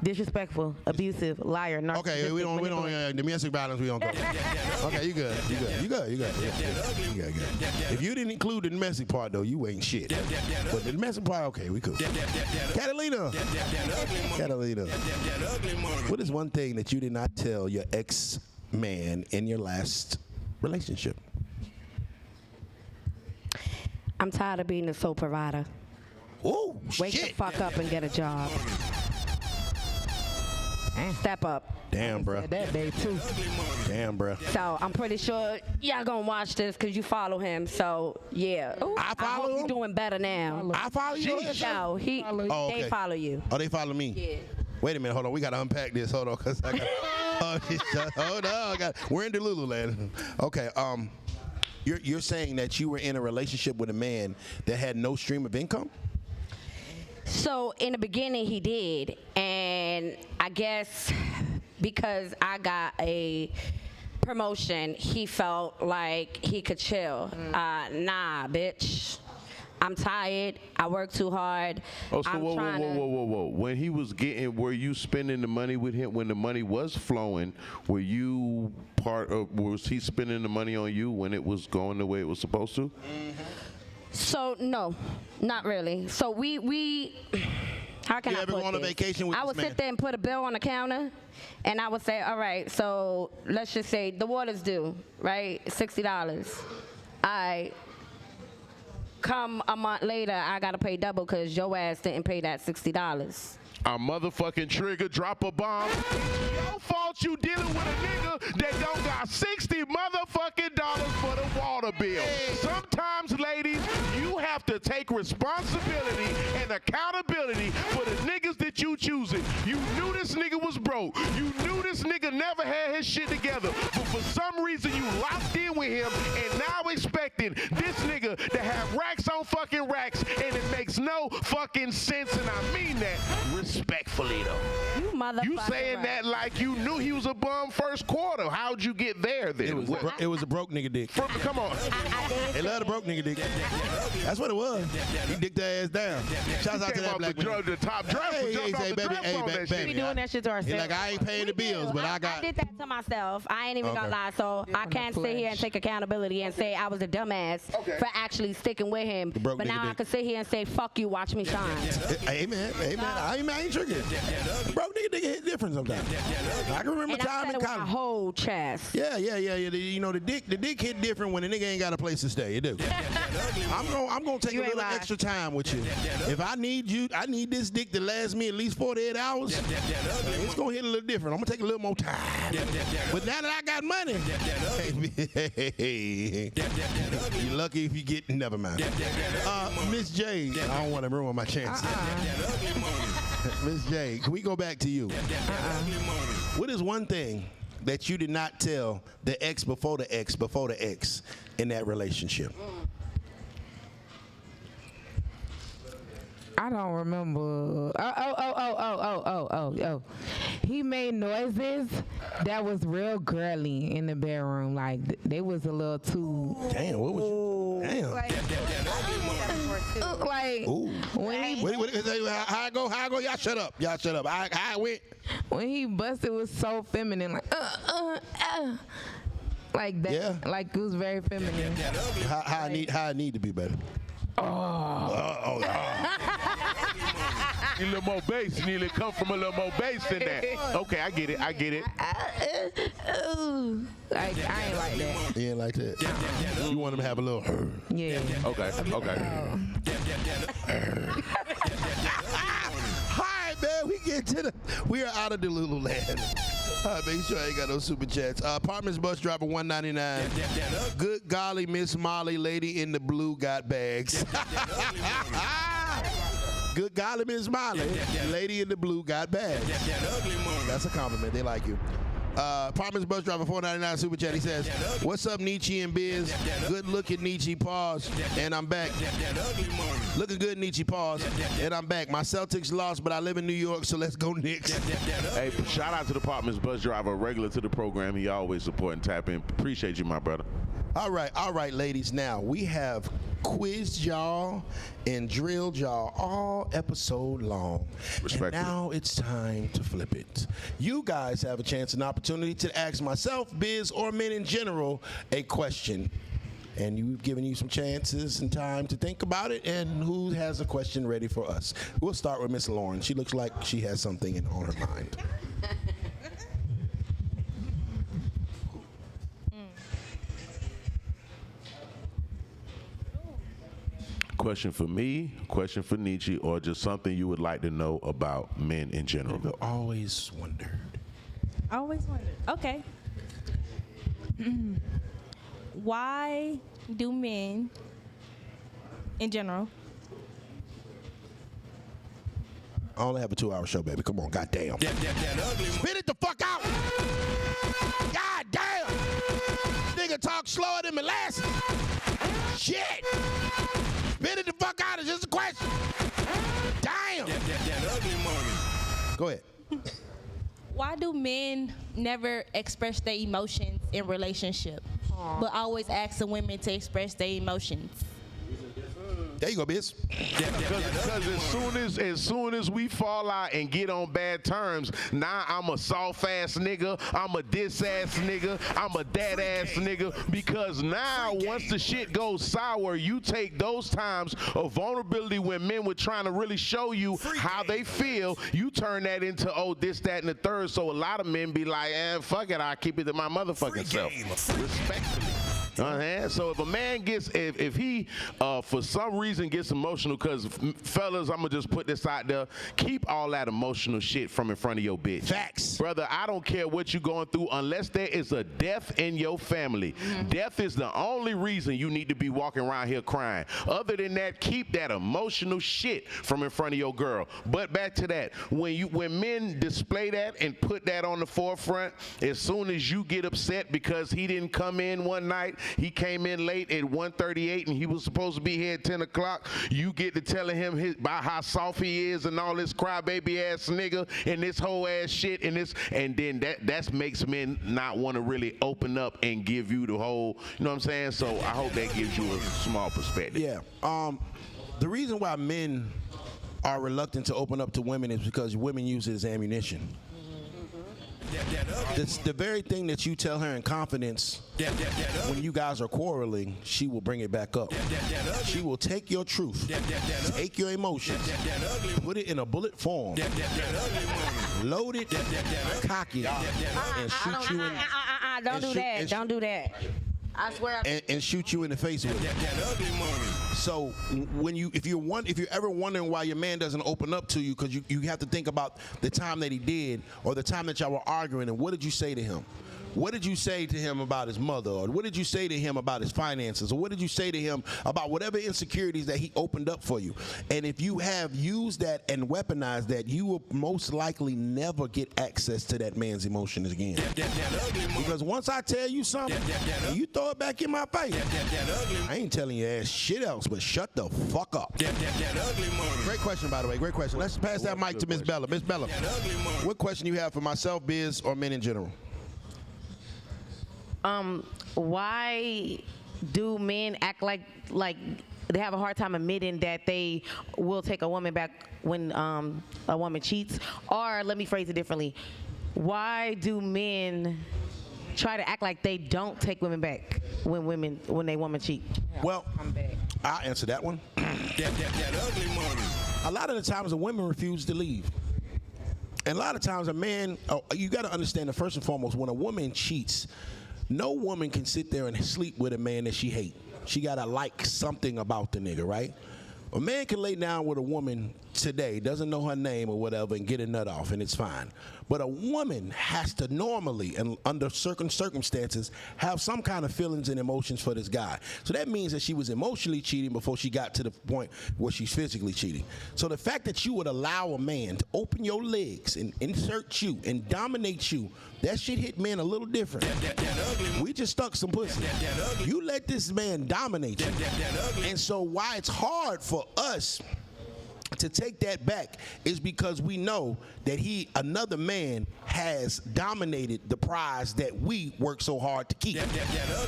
Disrespectful, abusive, liar, narcissistic. Okay, we don't domestic violence. We don't go. Okay, you good. You good. If you didn't include the domestic part though, you ain't shit. But the domestic part, okay, we cool. Catalina. What is one thing that you did not tell your ex-man in your last relationship? I'm tired of being the sole provider. Oh, Wake the fuck up and get a job. Step up. Damn, bruh. That day too. Damn, bruh. So I'm pretty sure y'all gonna watch this because you follow him. So yeah, I follow hope him? you're doing better now. I follow you. No, they follow you. Oh, they follow me. Yeah. Wait a minute, hold on. We gotta unpack this. Hold on, cause I got. Hold on, we're in Delululand. Okay. You're saying that you were in a relationship with a man that had no stream of income? So in the beginning he did, and I guess because I got a promotion, he felt like he could chill. Nah, bitch. I'm tired. I work too hard. Oh, so whoa. When he was getting, were you spending the money with him? When the money was flowing, were you was he spending the money on you when it was going the way it was supposed to? So no, not really. So we How can You I ever put go on a this? vacation with I this would man? sit there and put a bill on the counter, and I would say, all right, so let's just say the water's due, right? $60. I come a month later, I gotta pay double because your ass didn't pay that $60. A motherfucking trigger, drop a bomb. Your fault you dealing with a nigga that don't got $60 motherfucking dollars for the water bill. Sometimes, ladies, you have to take responsibility and accountability for the niggas that you choosing. You knew this nigga was broke. You knew this nigga never had his shit together. But for some reason, you locked in with him and now expecting this nigga to have racks on fucking racks, and it makes no fucking sense, and I mean that respectfully though. You motherfucker. You saying right. that like you knew he was a bum first quarter. How'd you get there then? It was a broke nigga dick. Come on. They love the broke nigga dick. That's what it was. He dicked their ass down. Shouts out to that black man. The top draft. Hey, say, baby, We be doing that shit to He ourselves. like, I ain't paying the bills, but I got. I did that to myself. I ain't even Okay. gonna lie. So I can't sit here and take accountability and say I was a dumbass for actually sticking with him. broke But nigga now I dick. can sit here and say, fuck you, watch me shine. Amen. I ain't triggered. Broke nigga hit different sometimes. I can remember And I time said in it with my college. whole chest. Yeah. You know, the dick hit different when the nigga ain't got a place to stay. It do. I'm gonna take You a ain't little lying. extra time with you. If I need this dick to last me at least 48 hours. It's gonna hit a little different. I'm gonna take a little more time. But now that I got money, you're lucky if you get. Never mind. Miss J, I don't want to ruin my chances. Miss J, can we go back to you? What is one thing that you did not tell the ex before the ex in that relationship? I don't remember. Oh. He made noises that was real girly in the bedroom. Like, they was a little too. Damn, what was you? Damn. Like, Ooh. when he How I go? Y'all shut up. I went. when he busted was so feminine, like like that. Yeah. Like, it was very feminine. How I need to be better. Need a little more bass. Need to come from a little more bass in that. Okay, I get it. Like, I ain't like that. You ain't like that. You want him to have a little. Yeah. Okay. All right, man. We are out of the Lulu land. All right, make sure I ain't got no super chats. Apartments bus driver $199. Good golly, Miss Molly, lady in the blue got bags. Good golly, Miss Molly, lady in the blue got bags. That's a compliment. They like you. Apartments bus driver $4.99 super chat. He says, "What's up, Nichi and Biz? Good looking, Nichi. Pause. And I'm back. Looking good, Nichi. Pause. And I'm back. My Celtics lost, but I live in New York, so let's go Knicks." Hey, shout out to the Apartments bus driver, regular to the program. He always support and tap in. Appreciate you, my brother. All right, ladies. Now we have quizzed y'all and drilled y'all all episode long. Respectfully. And now it's time to flip it. You guys have a chance and opportunity to ask myself, Biz, or men in general a question. And we've given you some chances and time to think about it. And who has a question ready for us? We'll start with Miss Lauren. She looks like she has something on her mind. Question for me, question for Nichi, or just something you would like to know about men in general? I've always wondered. Always wondered. Okay. Why do men, in general, I only have a 2-hour show, baby. Come on, goddamn. Spit it the fuck out. God damn. Nigga talk slower than molasses. Shit. Spit it the fuck out. It's just a question. Damn. Go ahead. why do men never express their emotions in relationship, but always ask the women to express their emotions? There you go, Biz. Because as soon as we fall out and get on bad terms, now I'm a soft ass nigga, I'm a diss ass nigga, I'm a dad ass nigga. Because now once the shit goes sour, you take those times of vulnerability when men were trying to really show you how they feel, you turn that into this, that, and the third. So a lot of men be like, fuck it, I'll keep it to my motherfucking self. Respectfully. So if a man gets, if he for some reason gets emotional, because fellas, I'm gonna just put this out there, keep all that emotional shit from in front of your bitch. Facts. Brother, I don't care what you're going through unless there is a death in your family. Death is the only reason you need to be walking around here crying. Other than that, keep that emotional shit from in front of your girl. But back to that, when men display that and put that on the forefront, as soon as you get upset because he didn't come in one night, he came in late at 1:38 and he was supposed to be here at 10 o'clock. You get to telling him about how soft he is and all this crybaby ass nigga and this whole ass shit and then that makes men not want to really open up and give you the whole, you know what I'm saying? So I hope that gives you a small perspective. Yeah. The reason why men are reluctant to open up to women is because women use it as ammunition. The very thing that you tell her in confidence when you guys are quarreling, she will bring it back up. She will take your truth, take your emotions, put it in a bullet form, load it, cock it, and shoot you in. Don't do that. Don't do that. I swear. And shoot you in the face with it. So if you're ever wondering why your man doesn't open up to you, because you have to think about the time that he did or the time that y'all were arguing, and what did you say to him? What did you say to him about his mother? Or what did you say to him about his finances? Or what did you say to him about whatever insecurities that he opened up for you? And if you have used that and weaponized that, you will most likely never get access to that man's emotions again. Because once I tell you something, and you throw it back in my face, I ain't telling your ass shit else, but shut the fuck up. Great question, by the way. Great question. Let's pass that mic to Miss Bella. Miss Bella, what question you have for myself, Biz, or men in general? Why do men act like they have a hard time admitting that they will take a woman back when a woman cheats? Or let me phrase it differently. Why do men try to act like they don't take women back when they woman cheat? Well, I'll answer that one. A lot of the times the women refuse to leave. And a lot of times a man, you got to understand that first and foremost, when a woman cheats, no woman can sit there and sleep with a man that she hate. She got to like something about the nigga, right? A man can lay down with a woman today, doesn't know her name or whatever, and get a nut off, and it's fine. But a woman has to normally, and under certain circumstances, have some kind of feelings and emotions for this guy. So that means that she was emotionally cheating before she got to the point where she's physically cheating. So the fact that you would allow a man to open your legs and insert you and dominate you, that shit hit men a little different. We just stuck some pussy. You let this man dominate you. And so why it's hard for us to take that back is because we know that another man has dominated the prize that we work so hard to keep.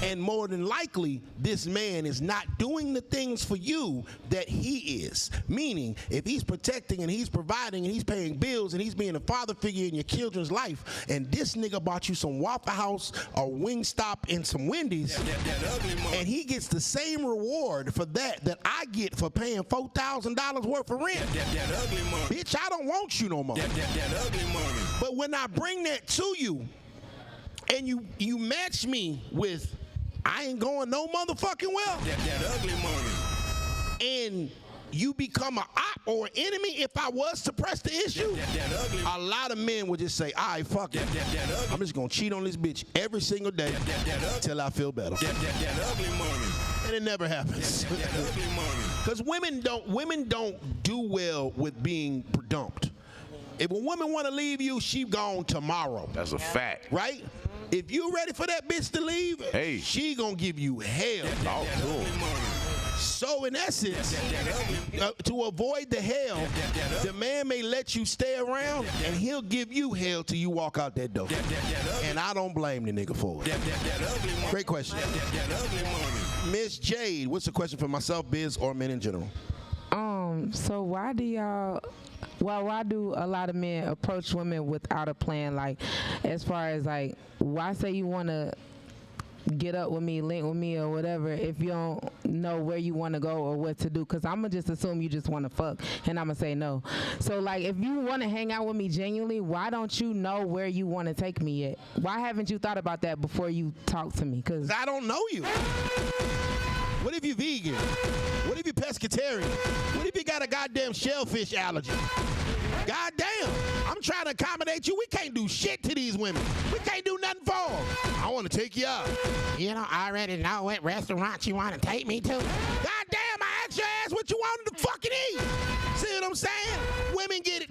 And more than likely, this man is not doing the things for you that he is. Meaning, if he's protecting and he's providing and he's paying bills and he's being a father figure in your children's life, and this nigga bought you some Waffle House or Wingstop and some Wendy's, and he gets the same reward for that I get for paying $4,000 worth of rent. Bitch, I don't want you no more. But when I bring that to you, and you match me with, I ain't going no motherfucking well. And you become an op or an enemy if I was to press the issue, a lot of men would just say, all right, fuck it. I'm just going to cheat on this bitch every single day till I feel better. And it never happens. Because women don't do well with being dumped. If a woman want to leave you, she gone tomorrow. That's a fact. Right? If you ready for that bitch to leave, she gonna give you hell. So in essence, to avoid the hell, the man may let you stay around, and he'll give you hell till you walk out that door. And I don't blame the nigga for it. Great question. Miss Jade, what's the question for myself, Biz, or men in general? So why do a lot of men approach women without a plan? Like, as far as like, why say you want to get up with me, link with me, or whatever, if you don't know where you want to go or what to do? Because I'm going to just assume you just want to fuck, and I'm going to say no. So, like, if you want to hang out with me genuinely, why don't you know where you want to take me yet? Why haven't you thought about that before you talk to me? Because I don't know you. What if you vegan? What if you pescatarian? What if you got a goddamn shellfish allergy? Goddamn, I'm trying to accommodate you. We can't do shit to these women. We can't do nothing for them. I want to take you out. You don't already know what restaurant you want to take me to? Goddamn, I asked your ass what you wanted to fucking eat. See what I'm saying?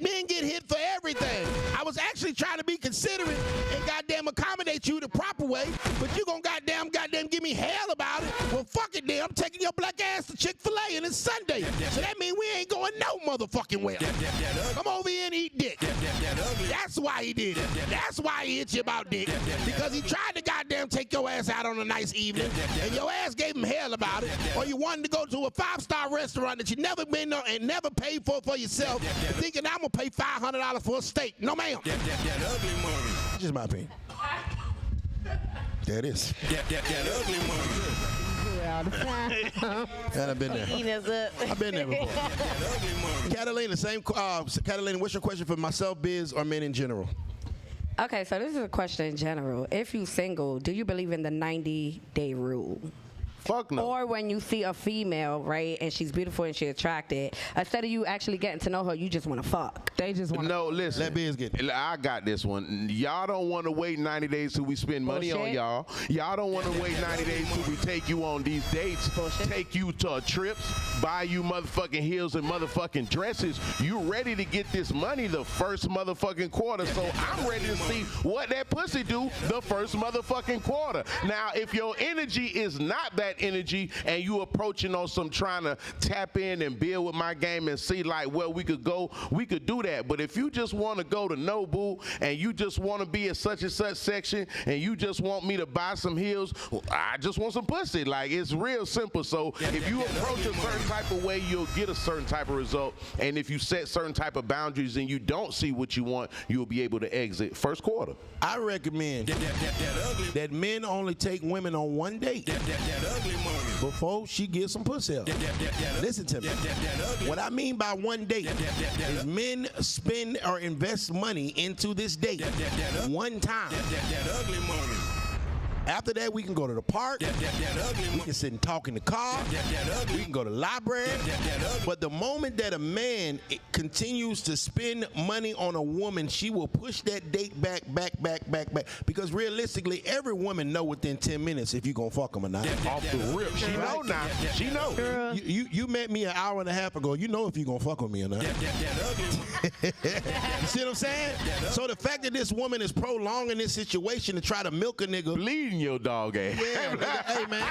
Men get hit for everything. I was actually trying to be considerate and goddamn accommodate you the proper way, but you gonna goddamn give me hell about it. Well, fuck it then. I'm taking your black ass to Chick-fil-A and it's Sunday. So that means we ain't going no motherfucking well. Come over here and eat dick. That's why he did it. That's why he hit you about dick. Because he tried to goddamn take your ass out on a nice evening and your ass gave him hell about it. Or you wanted to go to a 5-star restaurant that you never been on and never paid for yourself, thinking I'm gonna pay $500 for a steak. No, ma'am. Just my opinion. There it is. That ugly money. And I've been there. I've been there before. Catalina, Catalina, what's your question for myself, Biz, or men in general? Okay, so this is a question in general. If you single, do you believe in the 90-day rule? Fuck no. Or when you see a female, right, and she's beautiful and she's attracted, instead of you actually getting to know her, you just want to fuck. They just want to. No, listen. Let Biz get it. I got this one. Y'all don't want to wait 90 days till we spend money on y'all. Y'all don't want to wait 90 days till we take you on these dates, take you to trips, buy you motherfucking heels and motherfucking dresses. You ready to get this money the first motherfucking quarter, so I'm ready to see what that pussy do the first motherfucking quarter. Now, if your energy is not that energy and you approaching on some trying to tap in and build with my game and see like where we could go, we could do that. But if you just want to go to Nobu and you just want to be at such and such section and you just want me to buy some heels, well, I just want some pussy. Like, it's real simple. So if you approach a certain type of way, you'll get a certain type of result. And if you set certain type of boundaries and you don't see what you want, you'll be able to exit first quarter. I recommend that men only take women on one date before she gets some pussy out. Listen to me. What I mean by one date is men spend or invest money into this date one time. After that, we can go to the park. We can sit and talk in the car. We can go to the library. But the moment that a man continues to spend money on a woman, she will push that date back. Because realistically, every woman know within 10 minutes if you gonna fuck them or not. Off the rip. She know now. She know. You met me an hour and a half ago. You know if you gonna fuck with me or not. You see what I'm saying? So the fact that this woman is prolonging this situation to try to milk a nigga, bleeding your dog ass. Yeah, hey man,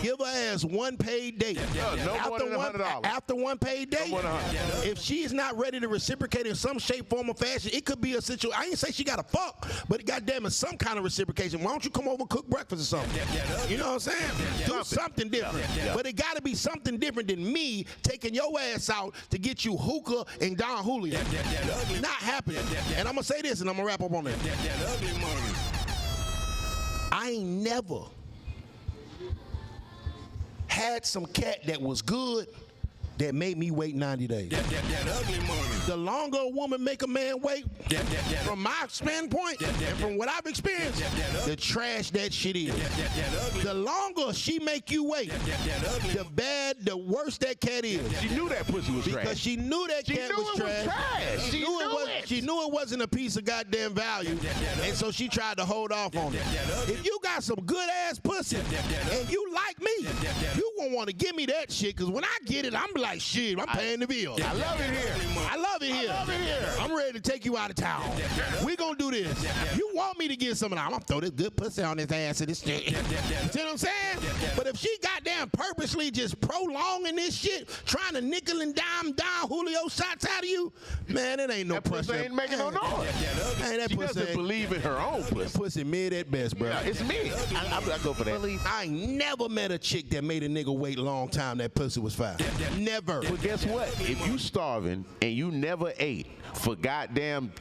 give her ass one paid date. No more than $100. After one paid date, if she's not ready to reciprocate in some shape, form, or fashion, it could be a situation. I ain't say she gotta fuck, but goddamn it, some kind of reciprocation. Why don't you come over and cook breakfast or something? You know what I'm saying? Do something different. But it gotta be something different than me taking your ass out to get you hookah and Don Julio. Not happening. And I'm gonna say this, and I'm gonna wrap up on that. I ain't never had some cat that was good that made me wait 90 days. The longer a woman make a man wait, from my standpoint, and from what I've experienced, the trash that shit is. The longer she make you wait, the worse that cat is. She knew that pussy was trash. Because she knew that cat was trash. She knew it wasn't a piece of goddamn value, and so she tried to hold off on it. If you got some good ass pussy and you like me, you won't want to give me that shit, because when I get it, I'm like, shit, I'm paying the bill. I love it here. I love it here. I'm I'm ready to take you out of town. We gonna do this. You want me to get some of that? I'm gonna throw this good pussy on his ass and this shit. You see what I'm saying? But if she goddamn purposely just prolonging this shit, trying to nickel and dime down Julio shots out of you, man, it ain't no pussy. That pussy ain't making no noise. Man, that She pussy doesn't believe in her own pussy. Pussy mid at best, bro. Yeah, it's me. I go for that. I ain't never met a chick that made a nigga wait a long time that pussy was fine. Never. But guess what? If you starving and you never ate for goddamn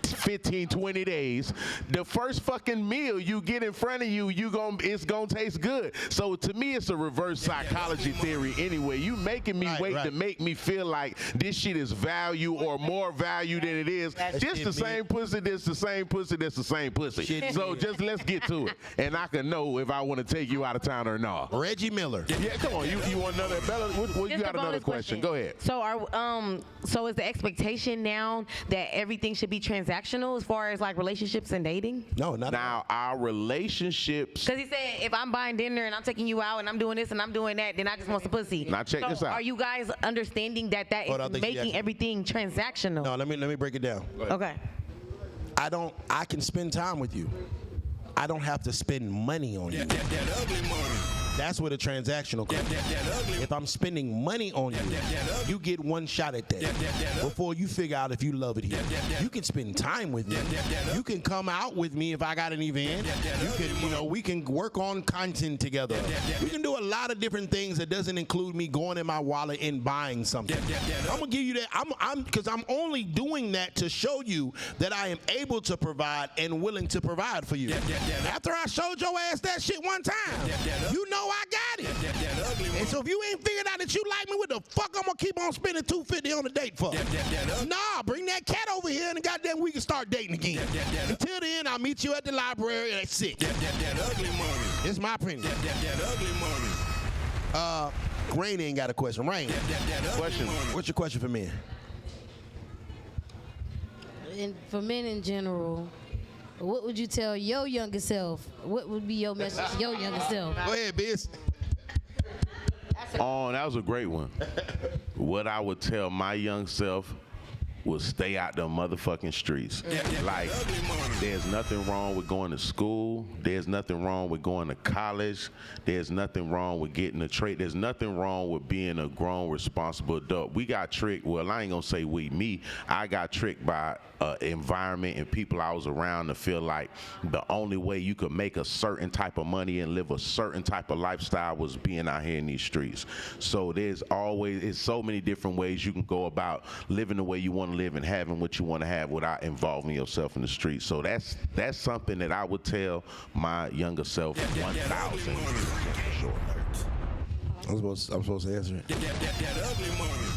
15, 20 days, the first fucking meal you get in front of you, it's gonna taste good. So to me, it's a reverse psychology theory anyway. You making me wait to make me feel like this shit is value or more value than it is. This the same pussy, this the same pussy, this the same pussy. So just let's get to it. And I can know if I want to take you out of town or not. Reggie Miller. Yeah, come on. You want another Bella? You got another question. Go ahead. So is the expectation now that everything should be transactional as far as like relationships and dating? No, not now. Our relationships. Because he said if I'm buying dinner and I'm taking you out and I'm doing this and I'm doing that, then I just want some pussy. Now check this out. Are you guys understanding that is making everything transactional? No, let me break it down. Okay. I can spend time with you. I don't have to spend money on you. That ugly money. That's where the transactional comes. If I'm spending money on you, you get one shot at that before you figure out if you love it here. You can spend time with me. You can come out with me if I got an event. We can work on content together. We can do a lot of different things that doesn't include me going in my wallet and buying something. I'm gonna give you that. Because I'm only doing that to show you that I am able to provide and willing to provide for you. After I showed your ass that shit one time, you know I got it. And so if you ain't figured out that you like me, what the fuck I'm gonna keep on spending $250 on a date for? Nah, bring that cat over here and goddamn we can start dating again. Until then, I'll meet you at the library. That's it. That ugly money. It's my opinion. That ugly money. Rain ain't got a question. Rain. Question. What's your question for men? And for men in general, what would you tell your younger self? What would be your message to your younger self? Go ahead, Biz. Oh, that was a great one. What I would tell my young self was stay out the motherfucking streets. Like, there's nothing wrong with going to school. There's nothing wrong with going to college. There's nothing wrong with getting a trade. There's nothing wrong with being a grown, responsible adult. We got tricked. Well, I ain't gonna say me. I got tricked by environment and people I was around to feel like the only way you could make a certain type of money and live a certain type of lifestyle was being out here in these streets. So there's so many different ways you can go about living the way you want to live and having what you want to have without involving yourself in the streets. So that's something that I would tell my younger self 1,000%. Sure. I'm supposed to answer it. That ugly money.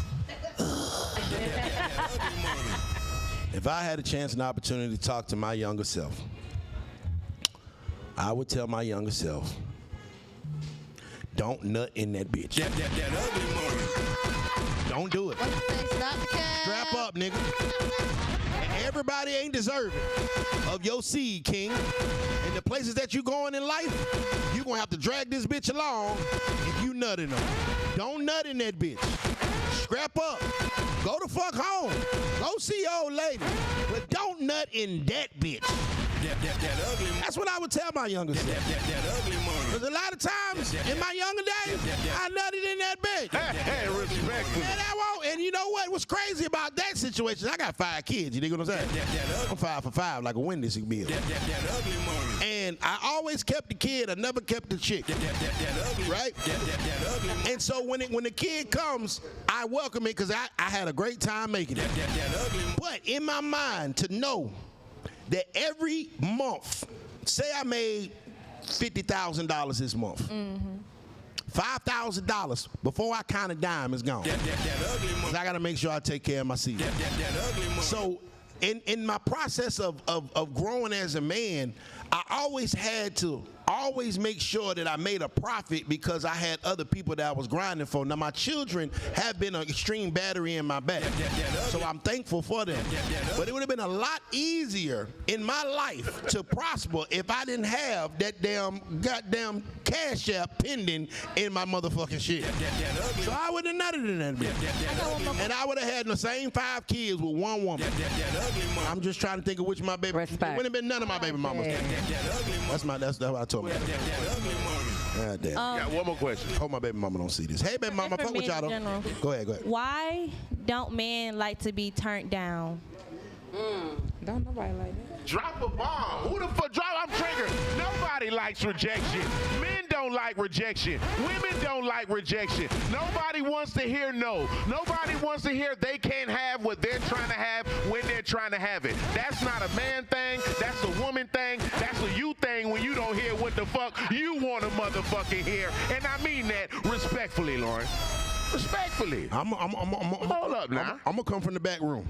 If I had a chance and opportunity to talk to my younger self, I would tell my younger self, don't nut in that bitch. That ugly money. Don't do it. Strap up, nigga. And everybody ain't deserving of your seed, king. And the places that you going in life, you gonna have to drag this bitch along if you nut in them. Don't nut in that bitch. Scrap up. Go the fuck home. Go see your old lady. But don't nut in that bitch. That ugly money. That's what I would tell my younger self. That ugly money. Because a lot of times in my younger days, I nutted in that bitch. Hey, respectful. And you know what? What's crazy about that situation? I got 5 kids. You dig what I'm saying? I'm 5 for 5, like a Wendy's meal. That ugly money. And I always kept the kid. I never kept the chick. Right? That ugly money. And so when the kid comes, I welcome it because I had a great time making it. That ugly money. But in my mind, to know that every month, say I made $50,000 this month. $5,000 before I count a dime is gone. That ugly money. I got to make sure I take care of my seed. That ugly money. So in my process of growing as a man, I always had to always make sure that I made a profit because I had other people that I was grinding for. Now, my children have been an extreme battery in my back, so I'm thankful for them. But it would have been a lot easier in my life to prosper if I didn't have that goddamn Cash App pending in my motherfucking shit. So I would have nutted in that bitch. And I would have had the same 5 kids with one woman. I'm just trying to think of which my baby. It wouldn't have been none of my baby mamas. That's what I told my baby. God damn. Got one more question. Hope my baby mama don't see this. Hey, baby mama, fuck with y'all though. Go ahead. Why don't men like to be turned down? Don't nobody like that. Drop a bomb. Who the fuck drop? I'm triggered. Nobody likes rejection. Men don't like rejection. Women don't like rejection. Nobody wants to hear no. Nobody wants to hear they can't have what they're trying to have when they're trying to have it. That's not a man thing. That's a woman thing. That's a you thing when you don't hear what the fuck you want to motherfucking hear. And I mean that respectfully, Lauren. Respectfully. Hold up now. I'm going to come from the back room.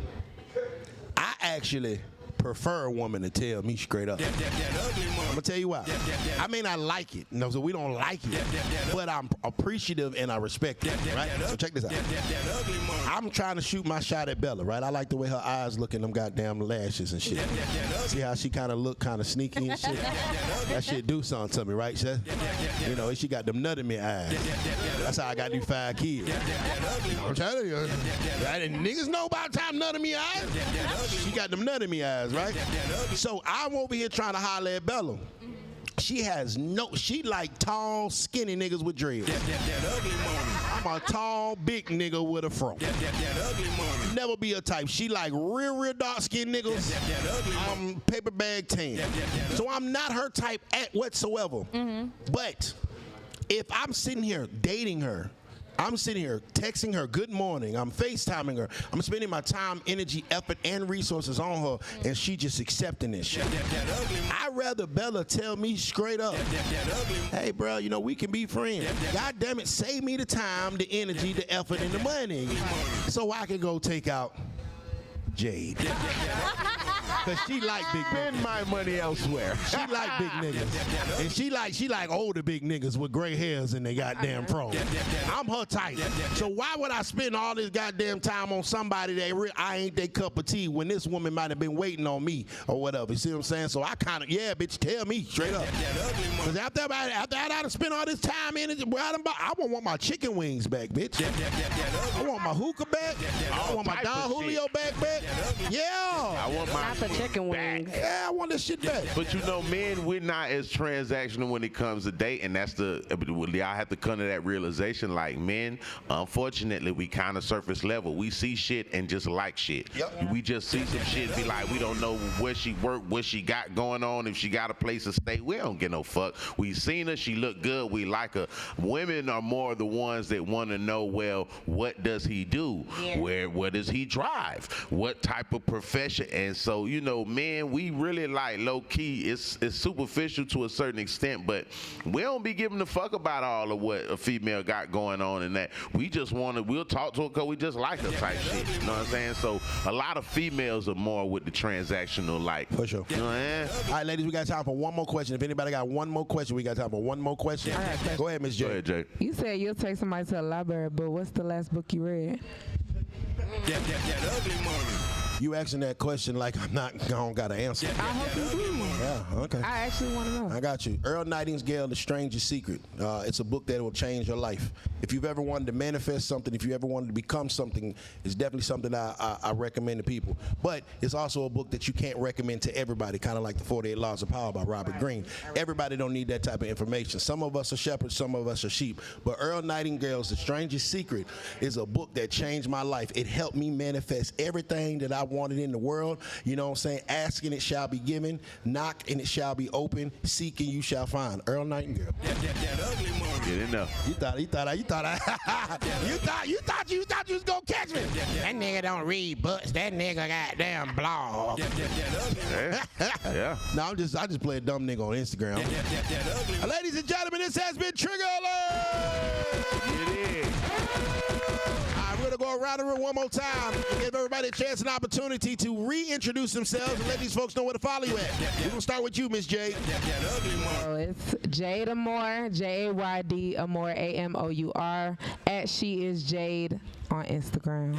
I actually prefer a woman to tell me straight up. I'm gonna tell you why. I may not like it, no, so we don't like it, but I'm appreciative and I respect it, right? So check this out. I'm trying to shoot my shot at Bella, right? I like the way her eyes look in them goddamn lashes and shit. See how she kind of look kind of sneaky and shit? That shit do something to me, right? You know, she got them nut in me eyes. That's how I got these 5 kids. I'm telling you, niggas know about time nut in me eyes. She got them nut in me eyes, right? So I'm over here trying to holler at Bella. She like tall, skinny niggas with dreads. I'm a tall, big nigga with a fro. Never be a type. She like real dark skinned niggas. I'm paper bag tan. So I'm not her type at whatsoever. But if I'm sitting here dating her, I'm sitting here texting her good morning. I'm FaceTiming her. I'm spending my time, energy, effort, and resources on her, and she just accepting this shit. I'd rather Bella tell me straight up, hey, bro, you know, we can be friends. God damn it, save me the time, the energy, the effort, and the money so I can go take out Jade. Cause she like big niggas. Spend my money elsewhere. She like big niggas. And she like older big niggas with gray hairs in their goddamn fro. I'm her type. So why would I spend all this goddamn time on somebody that I ain't their cup of tea when this woman might have been waiting on me or whatever? You see what I'm saying? So I kind of, yeah, bitch, tell me straight up. Cause after I done spent all this time in it, I want my chicken wings back, bitch. I want my hookah back. I want my Don Julio back. Yeah. I want my not the chicken wings. Yeah, I want this shit back. But you know, men, we're not as transactional when it comes to dating. That's y'all have to come to that realization. Like men, unfortunately, we kind of surface level. We see shit and just like shit. Yep. We just see some shit, be like, we don't know where she work, what she got going on, if she got a place to stay. We don't get no fuck. We seen her, she look good, we like her. Women are more the ones that want to know, well, what does he do? Yeah. Where does he drive? What type of profession? And so, you know, men, we really like low key. It's superficial to a certain extent, but we don't be giving a fuck about all of what a female got going on and that. We just we'll talk to her because we just like her type shit. You know what I'm saying? So a lot of females are more with the transactional like. For sure. You know what I'm saying? All right, ladies, we got time for one more question. If anybody got one more question, we got time for one more question. Go ahead, Miss J. Go ahead, Jay. You said you'll take somebody to the library, but what's the last book you read? That ugly money. You asking that question like I don't got an answer. I hope you do. Yeah, okay. I actually want to know. I got you. Earl Nightingale, The Stranger's Secret. It's a book that will change your life. If you've ever wanted to manifest something, if you ever wanted to become something, it's definitely something I recommend to people. But it's also a book that you can't recommend to everybody, kind of like The 48 Laws of Power by Robert Greene. Everybody don't need that type of information. Some of us are shepherds, some of us are sheep. But Earl Nightingale's The Stranger's Secret is a book that changed my life. It helped me manifest everything that I wanted in the world. You know what I'm saying? Asking, it shall be given. Knock, and it shall be open. Seeking, you shall find. Earl Nightingale. Get in there. You thought you was gonna catch me. That nigga don't read books. That nigga goddamn blog. Yeah. No, I just play a dumb nigga on Instagram. Ladies and gentlemen, this has been Trigger Alert. It is. Real to go around the room one more time and give everybody a chance and opportunity to reintroduce themselves and let these folks know where to follow you at. We're going to start with you, Miss Jade. So it's Jade Amore, Jayyd Amore, Amour, at She Is Jade on Instagram.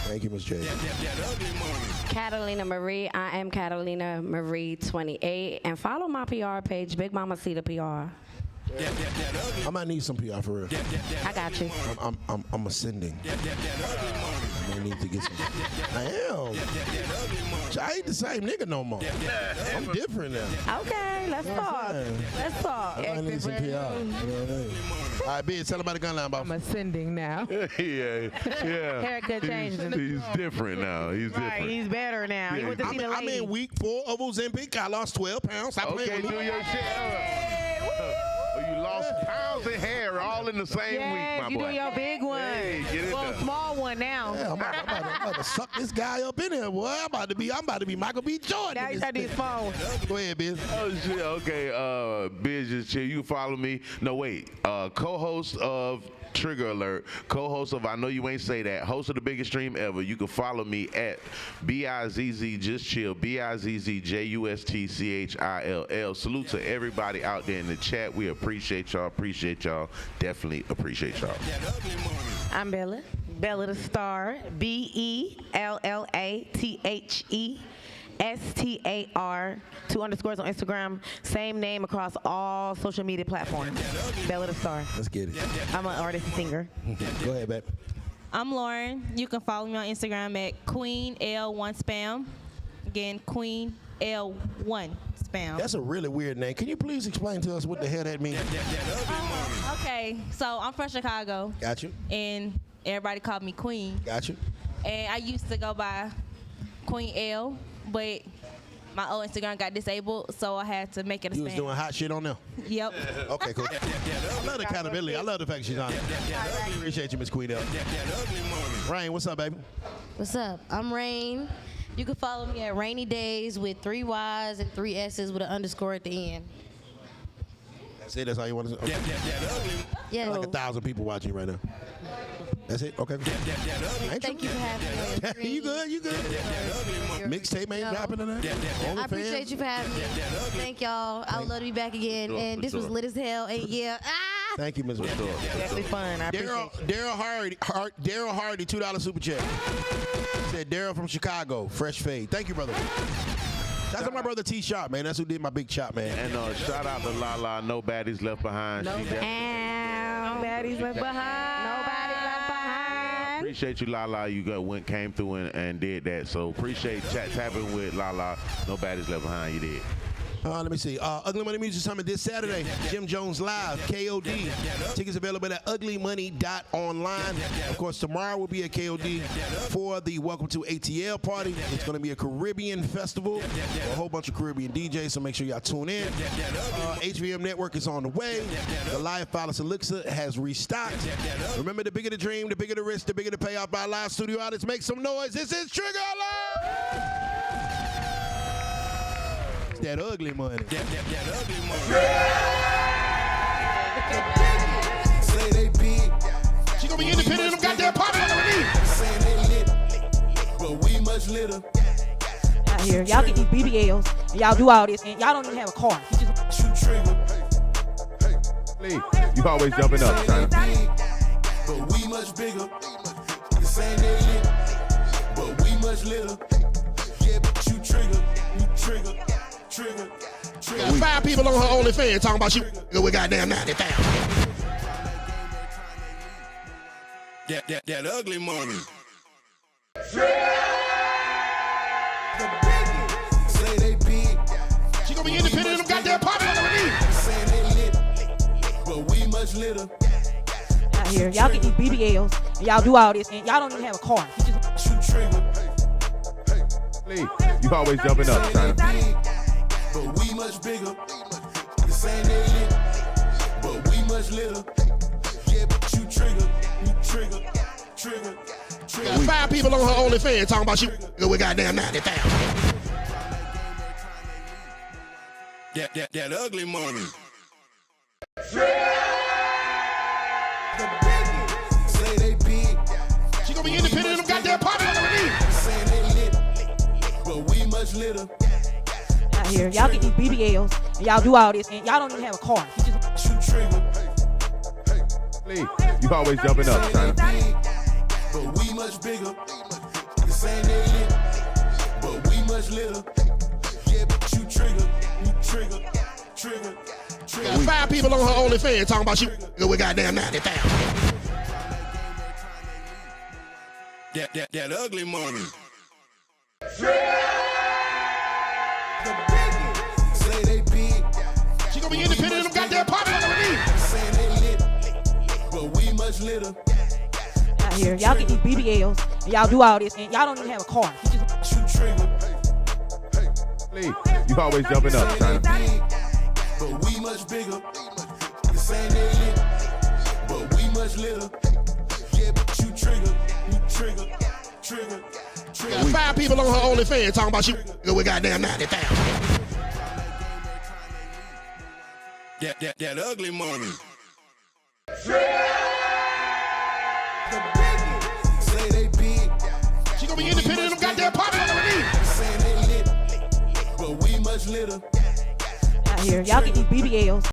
Thank you, Miss Jade. Catalina Marie. I am Catalina Marie 28. And follow my PR page, Big Mama Cedar PR. I might need some PR for real. I got you. I'm ascending. I need to get some. I am. I ain't the same nigga no more. I'm different now. Okay, let's talk. Let's talk. I need some PR. You know what I mean? All right, Biz, tell about the gun line, boss. I'm ascending now. yeah. Haircut changed him. He's different now. He's Right, different. he's better now. He went to see the I'm lady. in week 4 of Ozempic. I lost 12 pounds. Stop Okay, playing with do me. your shit. You lost pounds of hair all in the same week, my you boy. do your big one. Hey, get it well, done. small one now. Yeah, I'm about to suck this guy up in here, boy. I'm about to be Michael B. Jordan. Now you try to do small one. Go ahead, Biz. Oh shit. Okay. BizzJustChill. You can follow me. No wait. Co-host of Trigger Alert, co-host of I Know You Ain't Say That, host of the biggest stream ever. You can follow me at BizzJustChill, BizzJustChill. Salute to everybody out there in the chat. We appreciate y'all. Definitely appreciate y'all. I'm Bella. Bella the Star. BellaTheStar. 2 underscores on Instagram. Same name across all social media platforms. Bella the Star. Let's get it. I'm an artist and singer. Go ahead, babe. I'm Lauren. You can follow me on Instagram at QueenL1Spam. Again, QueenL1Spam. That's a really weird name. Can you please explain to us what the hell that means? Okay, so I'm from Chicago. Got you. And everybody called me Queen. Got you. And I used to go by Queen L, but my old Instagram got disabled, so I had to make it a You was spam. doing hot shit on there. Yep. Okay, cool. I love the accountability. I love the fact she's on it. Appreciate you, Miss Queen L. Rain, what's up, baby? What's up? I'm Rain. You can follow me at Rainy Days with 3 Y's and 3 S's with an underscore at the end. That's it. That's all you want to say? Okay. Yeah. Like 1,000 people watching right now. That's it? Okay. Thank you for having me on your screen. You good? You good? Mixtape ain't dropping tonight? I appreciate you for having me. Thank y'all. I would love to be back again. And this was lit as hell. And yeah. Thank you, Ms. Restore. Definitely fun. I appreciate you. Daryl Hardy, $2 super chat. Said Daryl from Chicago, fresh fade. Thank you, brother. Shout out to my brother T Shop, man. That's who did my big chop, man. And shout out to Lala. No baddies left behind. Nobody's left behind. Nobody left behind. Appreciate you, Lala. You came through and did that. So appreciate tapping with Lala. No baddies left behind. You did. Let me see. Ugly Money Music Summit this Saturday. Jim Jones Live, KOD. Tickets available at uglymoney.online. Of course, tomorrow will be at KOD for the Welcome to ATL party. It's going to be a Caribbean festival. A whole bunch of Caribbean DJs, so make sure y'all tune in. HVM Network is on the way. The Live Phallus Elixir has restocked. Remember, the bigger the dream, the bigger the risk, the bigger the payoff by live studio artists. Make some noise. This is Trigger Alert! That ugly money. Say they big. She gonna be independent of them goddamn popping on the relief. Saying they lit, but we much litter. Out here, y'all get these BBLs, and y'all do all this, and y'all don't even have a car. You just Shoot trigger. You always jumping up, trying to. Big, but we much bigger. Saying they lit, but we much litter. Yeah, but you trigger. Trigger. Got 5 people on her OnlyFans talking about you with goddamn 90,000. That ugly money. Say they big. She gonna be independent of them goddamn popping on the relief. Saying they lit, but we much litter. out here, y'all get these BBLs, and y'all do all this, and y'all don't even have a car. You just Shoot trigger. You always jumping up, trying to. But we much bigger. Saying they lit, but we much litter. Yeah, but you trigger. Got 5 people on her OnlyFans talking about you with goddamn 90,000. That ugly money. Say they be independent of them goddamn partners underneath. Saying they lit, but we much litter. Out here, y'all get these BBLs and y'all do all this and y'all don't even have a car. You just Shoot trigger. You always jumping up, son. But we much bigger. The same they lit, but we much litter. Yeah, but you trigger. Got 5 people on her OnlyFans talking about you with goddamn 90,000. That ugly money. Say they big. She gonna be independent of them goddamn partners underneath. Saying they lit, but we much litter. out here, y'all get these BBLs and y'all do all this and y'all don't even have a car. You just Shoot trigger. You always jumping up, son. But we much bigger. The same they lit, but we much litter. Yeah, but you trigger. Got 5 people on her OnlyFans talking about you with goddamn 90,000. That ugly money. Say they big. She gonna be independent of them goddamn partners underneath. Saying they lit, but we much litter. out here, y'all get these BBLs